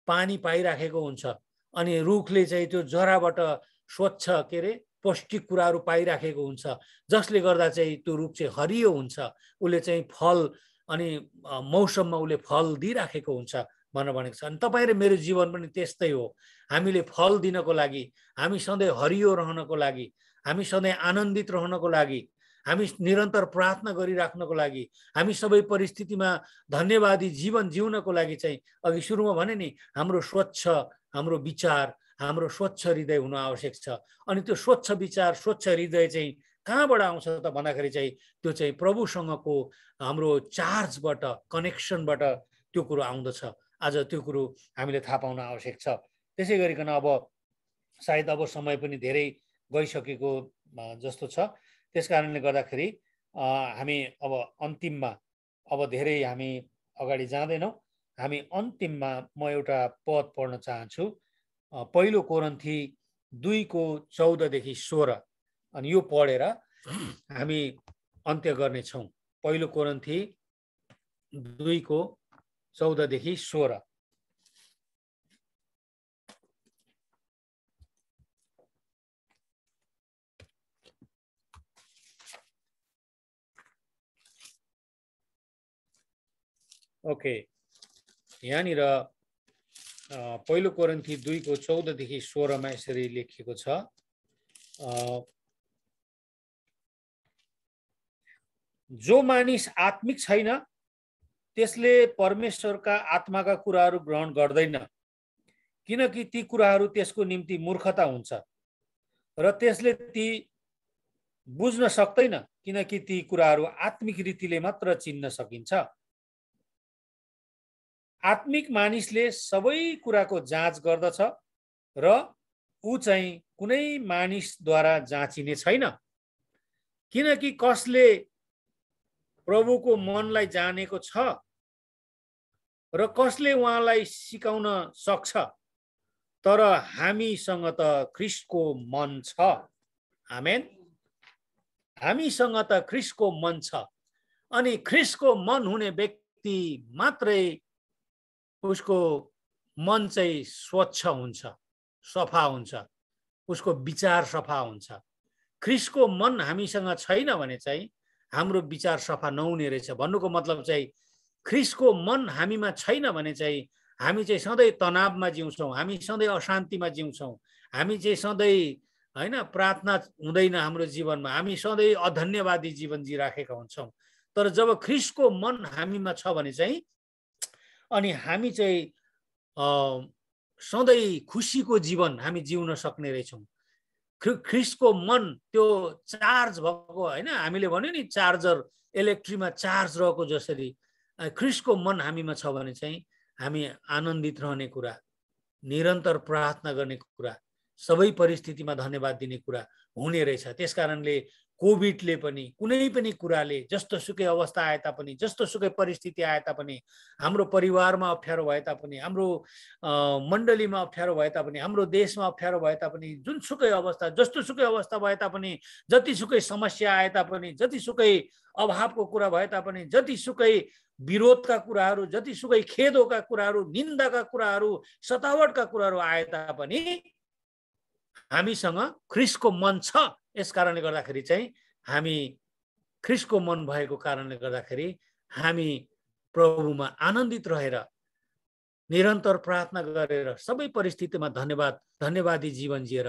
पानी पाइराखेको हुन्छ, अनि रुखले चाहिँ त्यो जराबाट स्वच्छ के अरे पौष्टिक कुराहरू पाइराखेको हुन्छ, जसले गर्दा चाहिँ त्यो रुख चाहिँ हरियो हुन्छ, उसले चाहिँ फल अनि मौसममा उसले फल दिइराखेको हुन्छ भनेर भनेको छ। अनि तपाईँ र मेरो जीवन पनि त्यस्तै हो। हामीले फल दिनको लागि, हामी सधैँ हरियो रहनको लागि, हामी सधैँ आनन्दित रहनको लागि, हामी निरन्तर प्रार्थना गरिराख्नको लागि, हामी सबै परिस्थितिमा धन्यवादी जीवन जिउनको लागि चाहिँ अघि सुरुमा भने नि हाम्रो स्वच्छ हाम्रो विचार, हाम्रो स्वच्छ हृदय हुन आवश्यक छ। अनि त्यो स्वच्छ विचार, स्वच्छ हृदय चाहिँ कहाँबाट आउँछ त भन्दाखेरि चाहिँ त्यो चाहिँ प्रभुसँगको हाम्रो चार्जबाट, कनेक्सनबाट त्यो कुरो आउँदछ। आज त्यो कुरो हामीले थाहा पाउन आवश्यक छ। त्यसै गरिकन अब सायद अब समय पनि धेरै गइसकेको जस्तो छ। त्यस कारणले गर्दाखेरि हामी अब अन्तिममा अब धेरै हामी अगाडि जाँदैनौँ। हामी अन्तिममा म एउटा पद पढ्न चाहन्छु, पहिलो कोरिन्थी 2:14 देखि 16। अनि यो पढेर हामी अन्त्य गर्नेछौँ। पहिलो कोरिन्थी 2:14 देखि 16। ओके, यहाँनिर पहिलो कोरिन्थी 2:14 देखि 16 मा यसरी लेखिएको छ, जो मानिस आत्मिक छैन त्यसले परमेश्वरका आत्माका कुराहरू ग्रहण गर्दैन, किनकि ती कुराहरू त्यसको निम्ति मूर्खता हुन्छ र त्यसले ती बुझ्न सक्दैन, किनकि ती कुराहरू आत्मिक रीतिले मात्र चिन्न सकिन्छ। आत्मिक मानिसले सबै कुराको जाँच गर्दछ र ऊ चाहिँ कुनै मानिसद्वारा जाँचिने छैन, किनकि कसले प्रभुको मनलाई जानेको छ र कसले उहाँलाई सिकाउन सक्छ। तर हामीसँग त ख्रीष्टको मन छ। आमेन। हामीसँग त ख्रीष्टको मन छ। अनि ख्रीष्टको मन हुने व्यक्ति मात्रै उसको मन चाहिँ स्वच्छ हुन्छ, सफा हुन्छ, उसको विचार सफा हुन्छ। ख्रीष्टको मन हामीसँग छैन भने चाहिँ हाम्रो विचार सफा नहुने रहेछ। भन्नुको मतलब चाहिँ ख्रीष्टको मन हामीमा छैन भने चाहिँ हामी चाहिँ सधैँ तनावमा जिउँछौँ, हामी सधैँ अशान्तिमा जिउँछौँ, हामी चाहिँ सधैँ हैन प्रार्थना हुँदैन हाम्रो जीवनमा, हामी सधैँ अधन्यवादी जीवन जिराखेका हुन्छौँ। तर जब ख्रीष्टको मन हामीमा छ भने चाहिँ अनि हामी चाहिँ सधैँ खुसीको जीवन हामी जिउन सक्ने रहेछौँ। ख्रीष्टको मन त्यो चार्ज भएको, हैन हामीले भन्यो नि चार्जर इलेक्ट्रिकमा चार्ज रहेको जसरी ख्रीष्टको मन हामीमा छ भने चाहिँ हामी आनन्दित रहने कुरा, निरन्तर प्रार्थना गर्ने कुरा, सबै परिस्थितिमा धन्यवाद दिने कुरा हुने रहेछ। त्यसकारणले कोभिडले पनि कुनै पनि कुराले जस्तोसुकै अवस्था आए तापनि, जस्तोसुकै परिस्थिति आए तापनि, हाम्रो परिवारमा अप्ठ्यारो भए तापनि, हाम्रो मण्डलीमा अप्ठ्यारो भए तापनि, हाम्रो देशमा अप्ठ्यारो भए तापनि, जुनसुकै अवस्था जस्तोसुकै अवस्था भए तापनि, जतिसुकै समस्या आए तापनि, जतिसुकै अभावको कुरा भए तापनि, जतिसुकै विरोधका कुराहरू, जतिसुकै खेदोका कुराहरू, निन्दाका कुराहरू, सतावटका कुराहरू आए तापनि हामीसँग ख्रीष्टको मन छ। यस कारणले गर्दाखेरि चाहिँ हामी ख्रीष्टको मन भएको कारणले गर्दाखेरि हामी प्रभुमा आनन्दित रहेर निरन्तर प्रार्थना गरेर सबै परिस्थितिमा धन्यवादी जीवन जिएर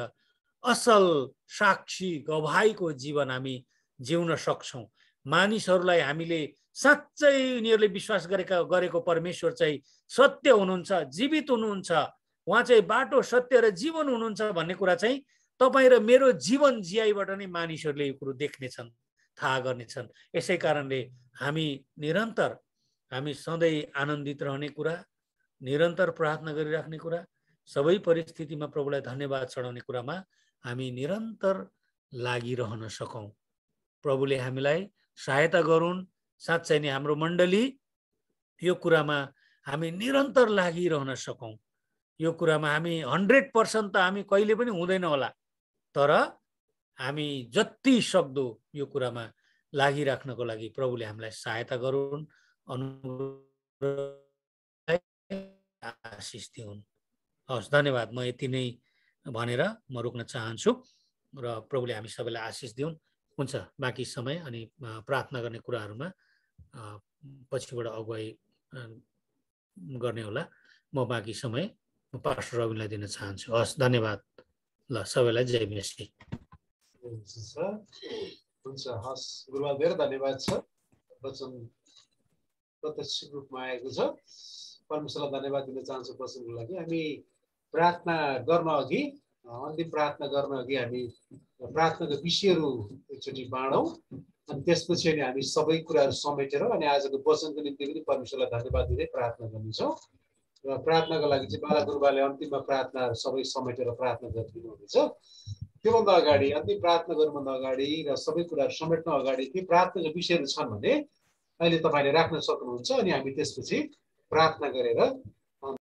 असल साक्षी गवाहीको जीवन हामी जिउन सक्छौँ। मानिसहरूलाई हामीले साँच्चै उनीहरूले विश्वास गरेको परमेश्वर चाहिँ सत्य हुनुहुन्छ, जीवित हुनुहुन्छ, उहाँ चाहिँ बाटो सत्य र जीवन हुनुहुन्छ भन्ने कुरा चाहिँ तपाईँ र मेरो जीवन जियाइबाट नै मानिसहरूले यो कुरो देख्नेछन्, थाहा गर्नेछन्। यसै कारणले हामी निरन्तर, हामी सधैँ आनन्दित रहने कुरा, निरन्तर प्रार्थना गरिराख्ने कुरा, सबै परिस्थितिमा प्रभुलाई धन्यवाद चढाउने कुरामा हामी निरन्तर लागिरहन सकौँ। प्रभुले हामीलाई सहायता गरून्। साँच्चै नै हाम्रो मण्डली यो कुरामा हामी निरन्तर लागिरहन सकौँ। यो कुरामा हामी 100% त हामी कहिले पनि हुँदैन होला, तर हामी जति सक्दो यो कुरामा लागिराख्नको लागि प्रभुले हामीलाई सहायता गरून्, आशिष दिउन्। हस्, धन्यवाद। म यति नै भनेर म रोक्न चाहन्छु र प्रभुले हामी सबैलाई आशिष दिउन्। हुन्छ, बाँकी समय अनि प्रार्थना गर्ने कुराहरूमा पछिबाट अगुवाई गर्ने होला। म बाँकी समय पास्टर रविनलाई दिन चाहन्छु। हस्, धन्यवाद। ल, सबैलाई जय मसीह। हुन्छ, हस् गुरुबा धेरै धन्यवाद छ। वचन प्रत्यक्ष रूपमा आएको छ। परमेश्वरलाई धन्यवाद दिन चाहन्छु वचनको लागि। हामी प्रार्थना गर्न अघि, अन्तिम प्रार्थना गर्न अघि हामी प्रार्थनाको विषयहरू एकचोटि बाँडौँ अनि त्यसपछि अनि हामी सबै कुराहरू समेटेर अनि आजको वचनको निम्ति पनि परमेश्वरलाई धन्यवाद दिँदै प्रार्थना गर्नेछौँ। र प्रार्थनाको लागि चाहिँ बाला गुरुबाले अन्तिममा प्रार्थना सबै समेटेर प्रार्थना गरिदिनुहुनेछ। त्योभन्दा अगाडि अन्तिम प्रार्थना गर्नुभन्दा अगाडि र सबै कुराहरू समेट्न अगाडि के प्रार्थनाको विषयहरू छन् भने अहिले तपाईँले राख्न सक्नुहुन्छ अनि हामी त्यसपछि प्रार्थना गरेर